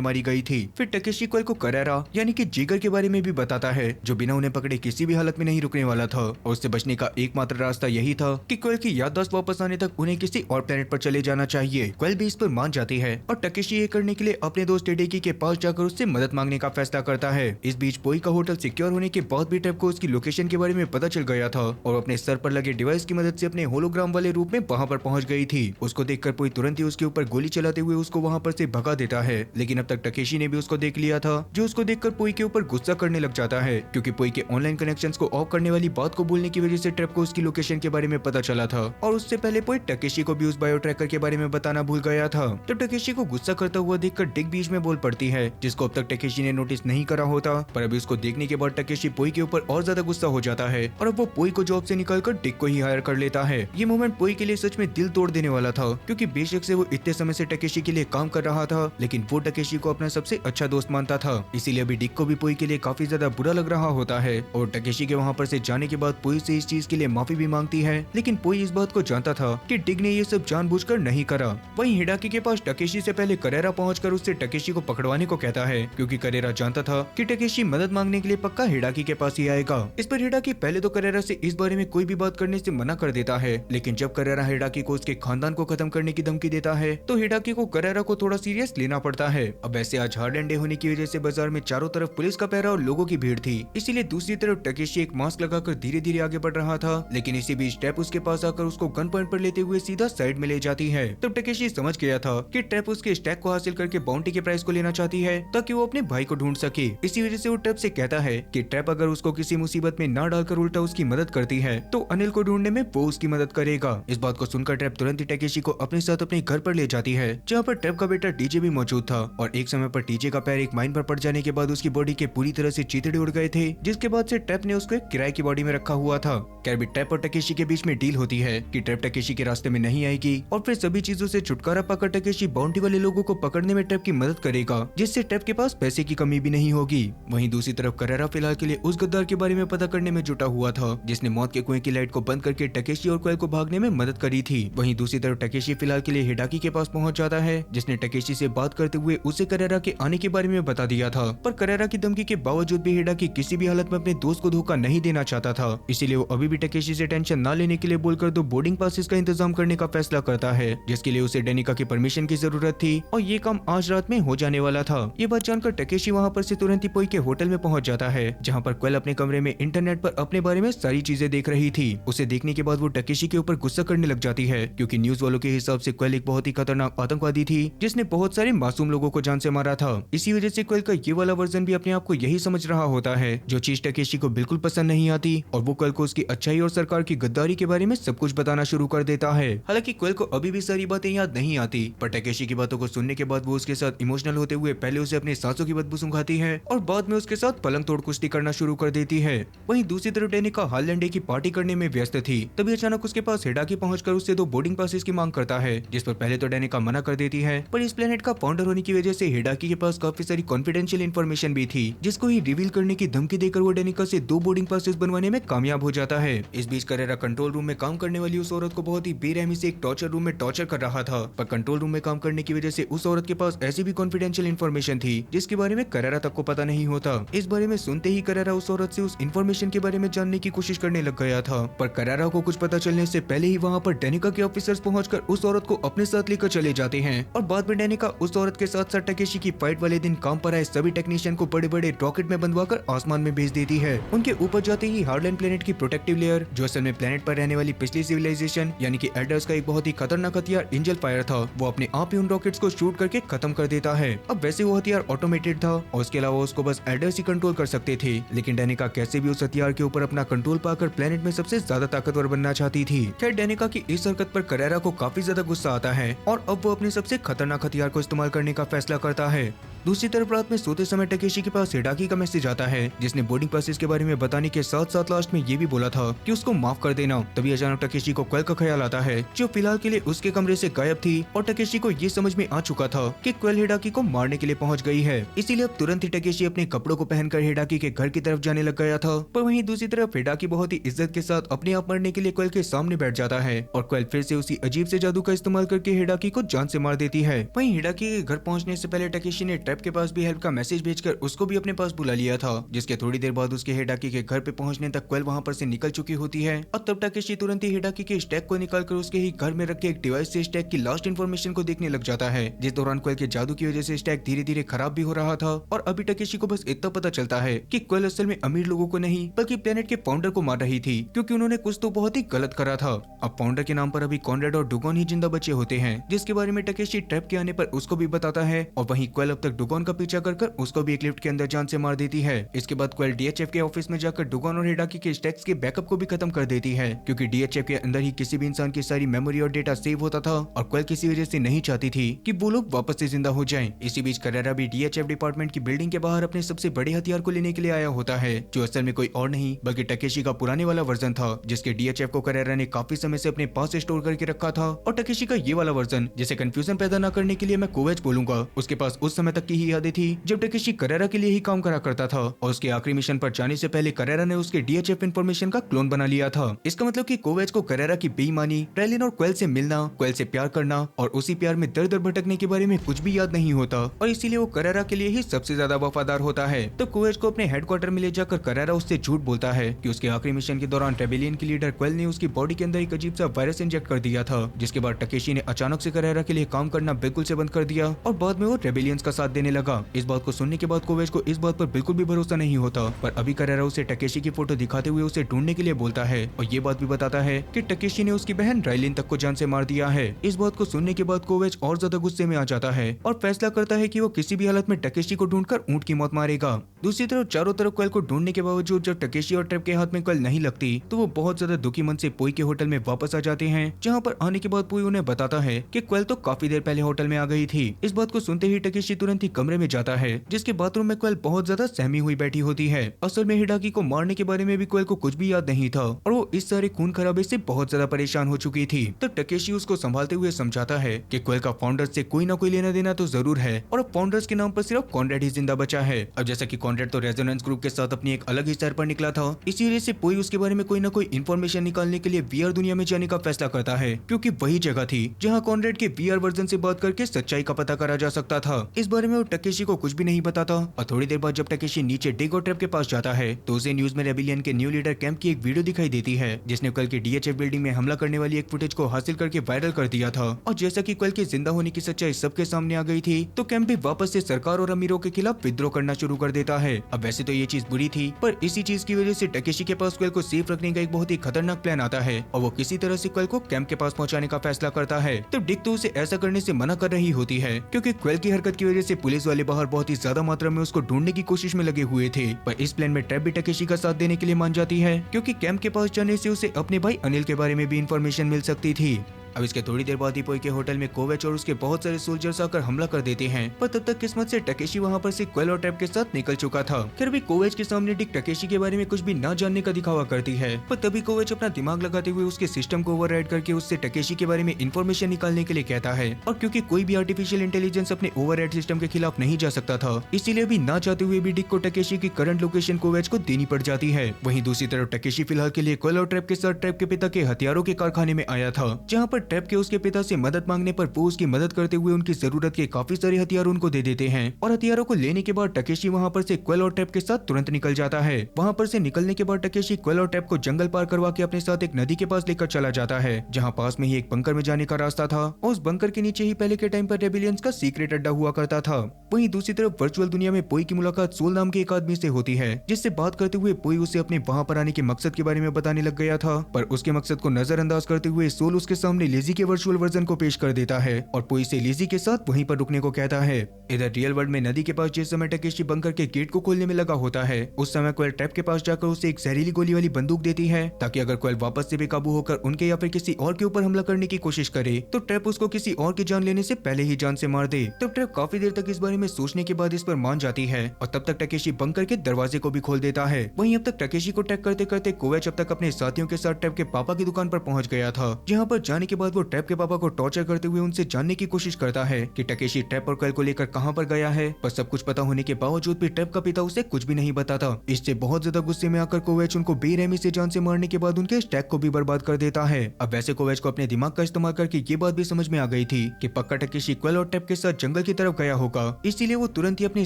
मारी गई थी। फिर टकेशी क्वेल को करेरा यानी कि जिगर के बारे में भी बताता है, जो बिना उन्हें पकड़े किसी भी हालत में नहीं रुकने वाला था और उससे बचने का एकमात्र रास्ता यही था कि क्वेल की याददाश्त वापस आने तक उन्हें किसी और प्लेनेट पर चले जाना चाहिए। क्वेल भी इस पर मान जाती है और टकेशी ये करने के लिए अपने दोस्त टेडेकी के पास जाकर उससे मदद मांगने का फैसला करता है। इस बीच पोई का होटल सिक्योर होने के बाद भी ट्रेप को उसकी लोकेशन के बारे में पता चल गया था और अपने सर पर लगे डिवाइस की मदद से अपने होलोग्राम वाले रूप में वहाँ पर पहुँच गई थी। उसको देखकर पोई तुरंत ही उसके ऊपर गोली चलाते हुए उसको वहाँ पर से भगा देता है, लेकिन अब तक टकेशी ने भी उसको देख लिया था, जो उसको देखकर पोई के ऊपर गुस्सा करने लग जाता है, क्योंकि पोई के ऑनलाइन कनेक्शंस को ऑफ करने वाली बात को बोलने की वजह से ट्रेप को उसकी लोकेशन के बारे में पता चला था और उससे पहले पोई टकेशी को भी उस बायो ट्रैकर के बारे में बताना भूल गया था। तो टकेशी को गुस्सा करता हुआ देखकर डिक बीच में बोल पड़ती है, जिसको अब तक टकेशी ने नोटिस नहीं करा होता, पर अभी उसको देखने के बाद टकेशी पोई के ऊपर और ज्यादा गुस्सा हो जाता है और अब वो पोई को जॉब से निकालकर डिक को ही हायर कर लेता है। ये मोमेंट पोई के लिए सच में दिल तोड़ देने वाला था, क्योंकि बेशक से वो इतने समय से टकेशी के लिए काम कर रहा था, लेकिन वो टकेशी को अपना सबसे अच्छा दोस्त मानता था। इसीलिए अभी डिक को भी पोई के लिए काफी ज्यादा बुरा लग रहा होता है और टकेशी के वहाँ पर से जाने के बाद पोई से इस चीज के लिए माफी भी मांगती है, लेकिन पोई इस बात को जानता था कि डिक ने ये सब जानबूझकर नहीं करा। वहीं हिडाकी के पास टकेशी से पहले करेरा पहुंचकर उससे टकेशी को पकड़वाने को कहता है, क्योंकि करेरा जानता था कि टकेशी मदद मांगने के लिए पक्का हिडाकी के पास ही आएगा। इस पर हिडाकी पहले तो करेरा से इस बारे में कोई भी बात करने से मना कर देता है, लेकिन जब करेरा हिडाकी को उसके खानदान को खत्म करने की धमकी देता है तो हिडाकी को करेरा को थोड़ा सीरियस लेना पड़ता है। अब ऐसे आज हार्ड डे होने की वजह से बाजार में चारों तरफ पुलिस का पहरा और लोगों की भीड़ थी, इसीलिए दूसरी तरफ टकेशी एक मास्क लगाकर धीरे धीरे आगे बढ़ रहा था, लेकिन इसी बीच ट्रैप उसके पास आकर उसको गन पॉइंट पर लेते हुए सीधा साइड में ले जाती है। तब टकेशी समझ गया था कि ट्रैप उसके स्टैक को हासिल करके बाउंटी के प्राइस को लेना चाहती है ताकि वो अपने भाई को ढूंढ सके। इसी वजह से वो ट्रैप से कहता है कि ट्रैप अगर उसको किसी मुसीबत में ना डालकर उल्टा उसकी मदद करती है तो अनिल को ढूंढने में वो उसकी मदद करेगा। इस बात को सुनकर ट्रैप तुरंत ही टकेशी को अपने साथ अपने घर पर ले जाती है, जहाँ पर ट्रैप का बेटा टीजे भी मौजूद था और एक समय पर टीजे का पैर एक माइन पर पड़ जाने के बाद उसकी बॉडी के पूरी तरह से चीथड़े उड़ गए थे, जिसके बाद से ट्रैप ने उसको एक किराए की बॉडी में रखा हुआ था। खैर भी ट्रैप और टकेशी के बीच में डील होती है कि ट्रैप टकेशी के रास्ते में नहीं आएगी और फिर सभी चीजों से छुटकारा पाकर टकेशी बाउंटी वाले लोगों को पकड़ने में ट्रैप की मदद करेगा, जिससे ट्रैप के पास पैसे की कमी भी नहीं होगी। वहीं दूसरी तरफ करेरा फिलहाल के लिए उस गद्दार के बारे में पता करने में जुटा हुआ था जिसने मौत के कुएं की लाइट को बंद करके टकेशी और क्वेल को भागने में मदद करी थी। वहीं दूसरी तरफ टकेशी फिलहाल के लिए हिडाकी के पास पहुंच जाता है, जिसने टकेशी से बात करते हुए उसे करेरा के आने के बारे में बता दिया था, पर करेरा की धमकी के बावजूद भी हिडाकी किसी भी हालत में अपने दोस्त को धोखा नहीं देना चाहता था, इसीलिए वो अभी भी टकेशी से टेंशन न लेने के लिए बोलकर 2 बोर्डिंग पासेस का इंतजाम करने का फैसला करता है, जिसके लिए उसे डेनिका की परमिशन की जरूरत थी और ये काम आज रात में हो जाने वाला था। ये बात जानकर टकेशी वहाँ पर से तुरंत ही पोई के होटल में पहुंच जाता है, जहाँ पर क्वेल अपने कमरे में इंटरनेट पर अपने बारे में सारी चीजें देख रही थी। उसे देखने के बाद वो टकेशी के ऊपर गुस्सा करने लग जाती है, क्योंकि न्यूज वालों के हिसाब से क्वेल एक बहुत ही खतरनाक आतंकवादी थी जिसने बहुत सारे मासूम लोगों को जान से मारा था। इसी वजह से क्वेल का ये वाला वर्जन भी अपने आप को यही समझ रहा होता है, जो चीज टकेशी को बिल्कुल पसंद नहीं आती, और वो क्वेल को उसकी अच्छाई और सरकार की गद्दारी के बारे में सब कुछ बताना शुरू कर देता है। हालांकि क्वेल को अभी भी सारी बातें याद नहीं आती, पर टकेशी की बातों को सुनने के बाद वो उसके साथ इमोशनल होते हुए पहले उसे अपने सांसों की बदबू सुंघाती है और बाद में उसके साथ पलंग तोड़ कुश्ती करना शुरू कर देती है। वहीं दूसरी तरफ डेनिका हार्लैंड डे की पार्टी करने में व्यस्त थी, तभी अचानक उसके पास हिडाकी पहुंचकर उससे 2 बोर्डिंग पासेस की मांग करता है, जिस पर पहले तो डेनिका मना कर देती है, पर इस प्लेनेट का फाउंडर होने की वजह से हिडाकी के पास काफी सारी कॉन्फिडेंशियल इन्फॉर्मेशन भी थी, जिसको ही रिवील करने की धमकी देकर वो डेनिका से 2 बोर्डिंग बोर्डिंग पासेस बनवाने में कामयाब हो जाता है। इस बीच करेरा कंट्रोल रूम में काम करने वाली उस औरत को बहुत ही बेरहमी से एक टॉर्चर रूम में टॉर्चर कर रहा था, पर कंट्रोल रूम में काम करने की वजह से उस औरत के पास ऐसी भी कॉन्फिडेंशियल इन्फॉर्मेशन थी जिसके बारे में करेरा तक को पता नहीं होता। इस बारे में सुनते ही करेरा उस औरत से उस इन्फॉर्मेशन के बारे में जानने की कोशिश करने लग गया था, पर करेरा को कुछ पता चलने से पहले ही वहाँ पर डेनिका के ऑफिसर्स पहुंचकर उस औरत को अपने साथ लेकर चले जाते हैं और बाद में डेनिका उस औरत के साथ साथ टकेशी की फाइट वाले दिन काम पर आए सभी टेक्नीशियन को बड़े बड़े रॉकेट में बंधवाकर आसमान में भेज देती है। उनके ऊपर जाते ही हार्डलैंड प्लेनेट की प्रोटेक्टिव लेयर, जो असल में प्लेनेट पर रहने वाली पिछली सिविलाइजेशन यानी कि एल्डर्स का एक बहुत ही खतरनाक हथियार एंजल फायर था, वो अपने आप ही उन रॉकेट्स को शूट करके खत्म कर देता है। अब वैसे वो हथियार ऑटोमेटेड था और उसके अलावा उसको बस एल्डर्स ही कंट्रोल कर सकते थे, लेकिन डेनिका कैसे भी उस हथियार के ऊपर अपना कंट्रोल पाकर प्लेनेट में सबसे ज्यादा ताकतवर बनना चाहती थी। खैर डेनिका की इस हरकत पर करेरा को काफी ज्यादा गुस्सा आता है और अब वो अपने सबसे खतरनाक हथियार को इस्तेमाल करने का फैसला करता है। दूसरी तरफ रात में सोते समय टकेशी के पास हिडाकी का मैसेज आता है जिसने बोर्डिंग पासेस के बारे में बताने के साथ साथ लास्ट में ये भी बोला था कि उसको माफ कर देना। तभी अचानक टकेशी को क्वेल का ख्याल आता है जो फिलहाल के लिए उसके कमरे से गायब थी और टकेशी को ये समझ में आ चुका था कि क्वेल हिडाकी को मारने के लिए पहुंच गई है। इसीलिए अब तुरंत ही टकेशी अपने कपड़ों को पहनकर हिडाकी के घर की तरफ जाने लग गया था, पर वहीं दूसरी तरफ हिडाकी बहुत ही इज्जत के साथ अपने आप मरने के लिए क्वेल के सामने बैठ जाता है और क्वेल फिर से उसी अजीब से जादू का इस्तेमाल करके हिडाकी को जान से मार देती है। वहीं हिडाकी के घर पहुंचने से पहले टकेशी ने ट्रैप के पास भी हेल्प का मैसेज भेजकर उसको भी अपने पास बुला लिया था, जिसके थोड़ी देर बाद उसके हिडाकी के घर पे पहुंचने तक क्वेल वहां पर से निकल चुकी होती है और तब टकेशी तुरंत ही हिडाकी के स्टैक को निकालकर उसके ही घर में रखे एक डिवाइस से स्टैक की लास्ट इन्फॉर्मेशन को देखने लग जाता है, जिस दौरान क्वेल के जादू की वजह से स्टैक धीरे धीरे खराब भी हो रहा था। और अभी टकेशी को बस इतना पता चलता है कि क्वेल असल में अमीर लोगों को नहीं बल्कि प्लेनेट के फाउंडर को मार रही थी, क्योंकि उन्होंने कुछ तो बहुत ही गलत करा था। अब फाउंडर के नाम पर अभी कॉनरेड और डुगॉन ही जिंदा बचे होते हैं, जिसके बारे में टकेशी ट्रैप के आने पर उसको भी बताता है और वहीं क्वेल अब तक डुगॉन का पीछा कर उसको भी एक लिफ्ट के अंदर जान से मार देती है। इसके बाद क्वेल डीएचएफ के ऑफिस में जाकर डुगॉन और हिडाकी के स्टैक्स के बैकअप को भी खत्म कर देती है, क्योंकि डीएचएफ के अंदर ही किसी भी इंसान की सारी मेमोरी और डेटा सेव होता था और क्वेल किसी वजह से नहीं चाहती थी कि वो लोग वापस से जिंदा हो जाएं। इसी बीच करेरा भी डीएचएफ डिपार्टमेंट की बिल्डिंग के बाहर अपने सबसे बड़े हथियार को लेने के लिए आया होता है, जो असल में कोई और नहीं बल्कि टकेशी का पुराने वाला वर्जन था, जिसके डीएचएफ को करेरा ने काफी समय से अपने पास स्टोर करके रखा था। और टकेशी का ये वाला वर्जन, जिसे कंफ्यूजन पैदा न करने के लिए मैं कोवेच बोलूंगा, उसके पास उस समय तक की ही यादें थी जब टकेशी करेरा के लिए ही काम करा करता था और उसके आखिरी मिशन पर जाने से पहले करेरा ने उसके डीएचएफ इन्फॉर्मेशन का क्लोन बना लिया था। इसका मतलब कि कोवेच को करेरा की बेईमानी, रेलिन और क्वेल से मिलना, क्वेल से प्यार करना और उसी प्यार में दर दर भटकने के बारे में कुछ भी याद नहीं होता और इसीलिए वो करेरा के लिए ही सबसे ज्यादा वफादार होता है। तो कोवेच को अपने हेडक्वार्टर में ले जाकर करेरा उससे झूठ बोलता है कि उसके आखिरी मिशन के दौरान रेबेलियन की लीडर क्वेल ने उसकी बॉडी के अंदर एक अजीब सा वायरस इंजेक्ट कर दिया था, जिसके बाद टकेशी ने अचानक से करेरा के लिए काम करना बिल्कुल से बंद कर दिया और बाद में वो रेबेलियंस का साथ देने लगा। इस बात को सुनने के बाद कोवेच को इस बात पर बिल्कुल भी भरोसा नहीं होता, पर अभी करेरा उसे टकेशी की फोटो दिखाते हुए उसे ढूंढने के लिए बोलता है और ये बात भी बताता है कि टकेशी ने उसकी बहन राइलिन तक को जान से मार दिया है। इस बात को सुनने के बाद कोवेच और ज्यादा गुस्से में आ जाता है और फैसला करता है कि वो किसी भी हालत में टकेशी को ढूंढकर ऊंट की मौत मारेगा। दूसरी तरफ चारों तरफ क्वेल को ढूंढने के बावजूद जब टकेशी और ट्रेप के हाथ में क्वेल नहीं लगती तो वो बहुत ज्यादा दुखी मन से पोई के होटल में वापस आ जाते हैं, जहाँ पर आने के बाद पोई उन्हें बताता है कि क्वेल तो काफी देर पहले होटल में आ गई थी। इस बात को सुनते ही टकेशी तुरंत ही कमरे में जाता है, जिसके बाथरूम में क्वेल बहुत ज्यादा सहमी हुई बैठी होती है। असल में हिडाकी को मारने के बारे में भी क्वेल को कुछ भी याद नहीं था और वो इस सारे खून खराबे से बहुत ज्यादा परेशान हो चुकी थी। तो टकेशी उसको संभालते हुए समझाता है कि क्वेल का फाउंडर से कोई ना कोई लेना देना तो जरूर है और अब फाउंडर्स के नाम पर सिर्फ कॉनरेड ही जिंदा बचा है। अब जैसा कि कॉनरेड तो रेजोनेंस ग्रुप के साथ अपनी एक अलग ही सैर पर निकला था, इसी वजह से पोई उसके बारे में कोई ना कोई इन्फॉर्मेशन निकालने के लिए वीआर दुनिया में जाने का फैसला करता है, क्योंकि वही जगह थी जहाँ कॉनरेड के वीआर वर्जन से बात करके सच्चाई का पता करा जा सकता था। इस बारे में वो टकेशी को कुछ भी नहीं बताता और थोड़ी देर बाद जब टकेशी नीचे डिग और ट्रैप के पास जाता है तो उसे न्यूज में रेबिलियन के न्यू लीडर कैंप की एक वीडियो दिखाई देती है, जिसने कल की डीएचएफ बिल्डिंग में हमला करने वाली एक फुटेज को हासिल करके वायरल कर दिया था। और जैसा कि कल के जिंदा होने की सच्चाई सबके सामने आ गई थी तो कैंप भी वापस से सरकार और अमीरों के खिलाफ विद्रोह करना शुरू कर देता है। अब वैसे तो ये चीज बुरी थी, पर इसी चीज की वजह से टकेशी के पास क्वेल को सेफ रखने का एक बहुत ही खतरनाक प्लान आता है और वो किसी तरह से क्वेल को कैंप के पास पहुंचाने का फैसला करता है। तो डिक तो उसे ऐसा करने से मना कर रही होती है, क्योंकि क्वेल की हरकत की वजह से पुलिस वाले बाहर बहुत ही ज्यादा मात्रा में उसको ढूंढने की कोशिश में लगे हुए थे। पर इस प्लान में ट्रैप भी टकेशी का साथ देने के लिए मान जाती है, क्योंकि कैंप के पास जाने से उसे अपने भाई अनिल के बारे में भी इंफॉर्मेशन मिल सकती थी। अब इसके थोड़ी देर बाद ही पोई के होटल में कोवेच और उसके बहुत सारे सोल्जर्स आकर हमला कर देते हैं, पर तब तक किस्मत से टकेशी वहाँ पर से क्वेल और ट्रैप के साथ निकल चुका था। फिर भी कोवेच के सामने डिक टकेशी के बारे में कुछ भी न जानने का दिखावा करती है, पर तभी कोवेच अपना दिमाग लगाते हुए उसके सिस्टम को ओवरराइड करके उससे टकेशी के बारे में इंफॉर्मेशन निकालने के लिए कहता है। और क्योंकि कोई भी आर्टिफिशियल इंटेलिजेंस अपने ओवरराइड सिस्टम के खिलाफ नहीं जा सकता था, इसीलिए भी ना चाहते हुए भी डिक को टकेशी की करंट लोकेशन कोवेच को देनी पड़ जाती है। वहीं दूसरी तरफ टकेशी फिलहाल के लिए क्वेल और ट्रैप के साथ ट्रैप के पिता के हथियारों के कारखाने में आया था, जहाँ पर ट्रैप के उसके पिता से मदद मांगने पर वो उसकी मदद करते हुए उनकी जरूरत के काफी सारे हथियार उनको दे देते हैं। और हथियारों को लेने के बाद टकेशी वहाँ पर से क्वेल और ट्रैप के साथ तुरंत निकल जाता है। वहाँ पर से निकलने के बाद टकेशी क्वेल और ट्रैप को जंगल पार करवा के अपने साथ एक नदी के पास लेकर चला जाता है, जहाँ पास में ही एक बंकर में जाने का रास्ता था और उस बंकर के नीचे ही पहले के टाइम पर रेबिलियंस का सीक्रेट अड्डा हुआ करता था। वहीं दूसरी तरफ वर्चुअल दुनिया में पोई की मुलाकात सोल नाम के एक आदमी से होती है, जिससे बात करते हुए पोई उसे अपने वहाँ पर आने के मकसद के बारे में बताने लग गया था, पर उसके मकसद को नजरअंदाज करते हुए सोल उसके सामने लिजी के वर्चुअल वर्जन को पेश कर देता है और पोई से लिजी के साथ वहीं पर रुकने को कहता है। इधर रियल वर्ल्ड में नदी के पास जिस समय टकेशी बंकर के गेट को खोलने में लगा होता है, उस समय क्वेल ट्रैप के पास जाकर उसे एक जहरीली गोली वाली बंदूक देती है, ताकि अगर क्वेल वापस से बेकाबू होकर उनके या फिर किसी और के ऊपर हमला करने की कोशिश करे तो ट्रैप उसको किसी और की जान लेने से पहले ही जान से मार दे। तब ट्रैप काफी देर तक इस बारे में सोचने के बाद इस पर मान जाती है और तब तक टकेशी बंकर के दरवाजे को भी खोल देता है। वहीं अब तक टकेशी को ट्रैक करते करते कोवेच अब तक अपने साथियों के साथ ट्रैप के पापा की दुकान पर पहुंच गया था, जहां पर जाने के बाद वो ट्रैप के पापा को टॉर्चर करते हुए उनसे जानने की कोशिश करता है कि टकेशी ट्रैप और क्वेल को लेकर कहां पर गया है, पर सब कुछ पता होने के बावजूद भी ट्रैप का पिता उसे कुछ भी नहीं बताता। इससे बहुत ज्यादा गुस्से में आकर कोवेच उनको बेरहमी से जान से मारने के बाद उनके स्टैक को भी बर्बाद कर देता है। अब वैसे कोवेच को अपने दिमाग का इस्तेमाल करके ये बात भी समझ में आ गई थी कि पक्का टकेशी क्वेल और ट्रैप के साथ जंगल की तरफ गया होगा, इसीलिए वो तुरंत ही अपने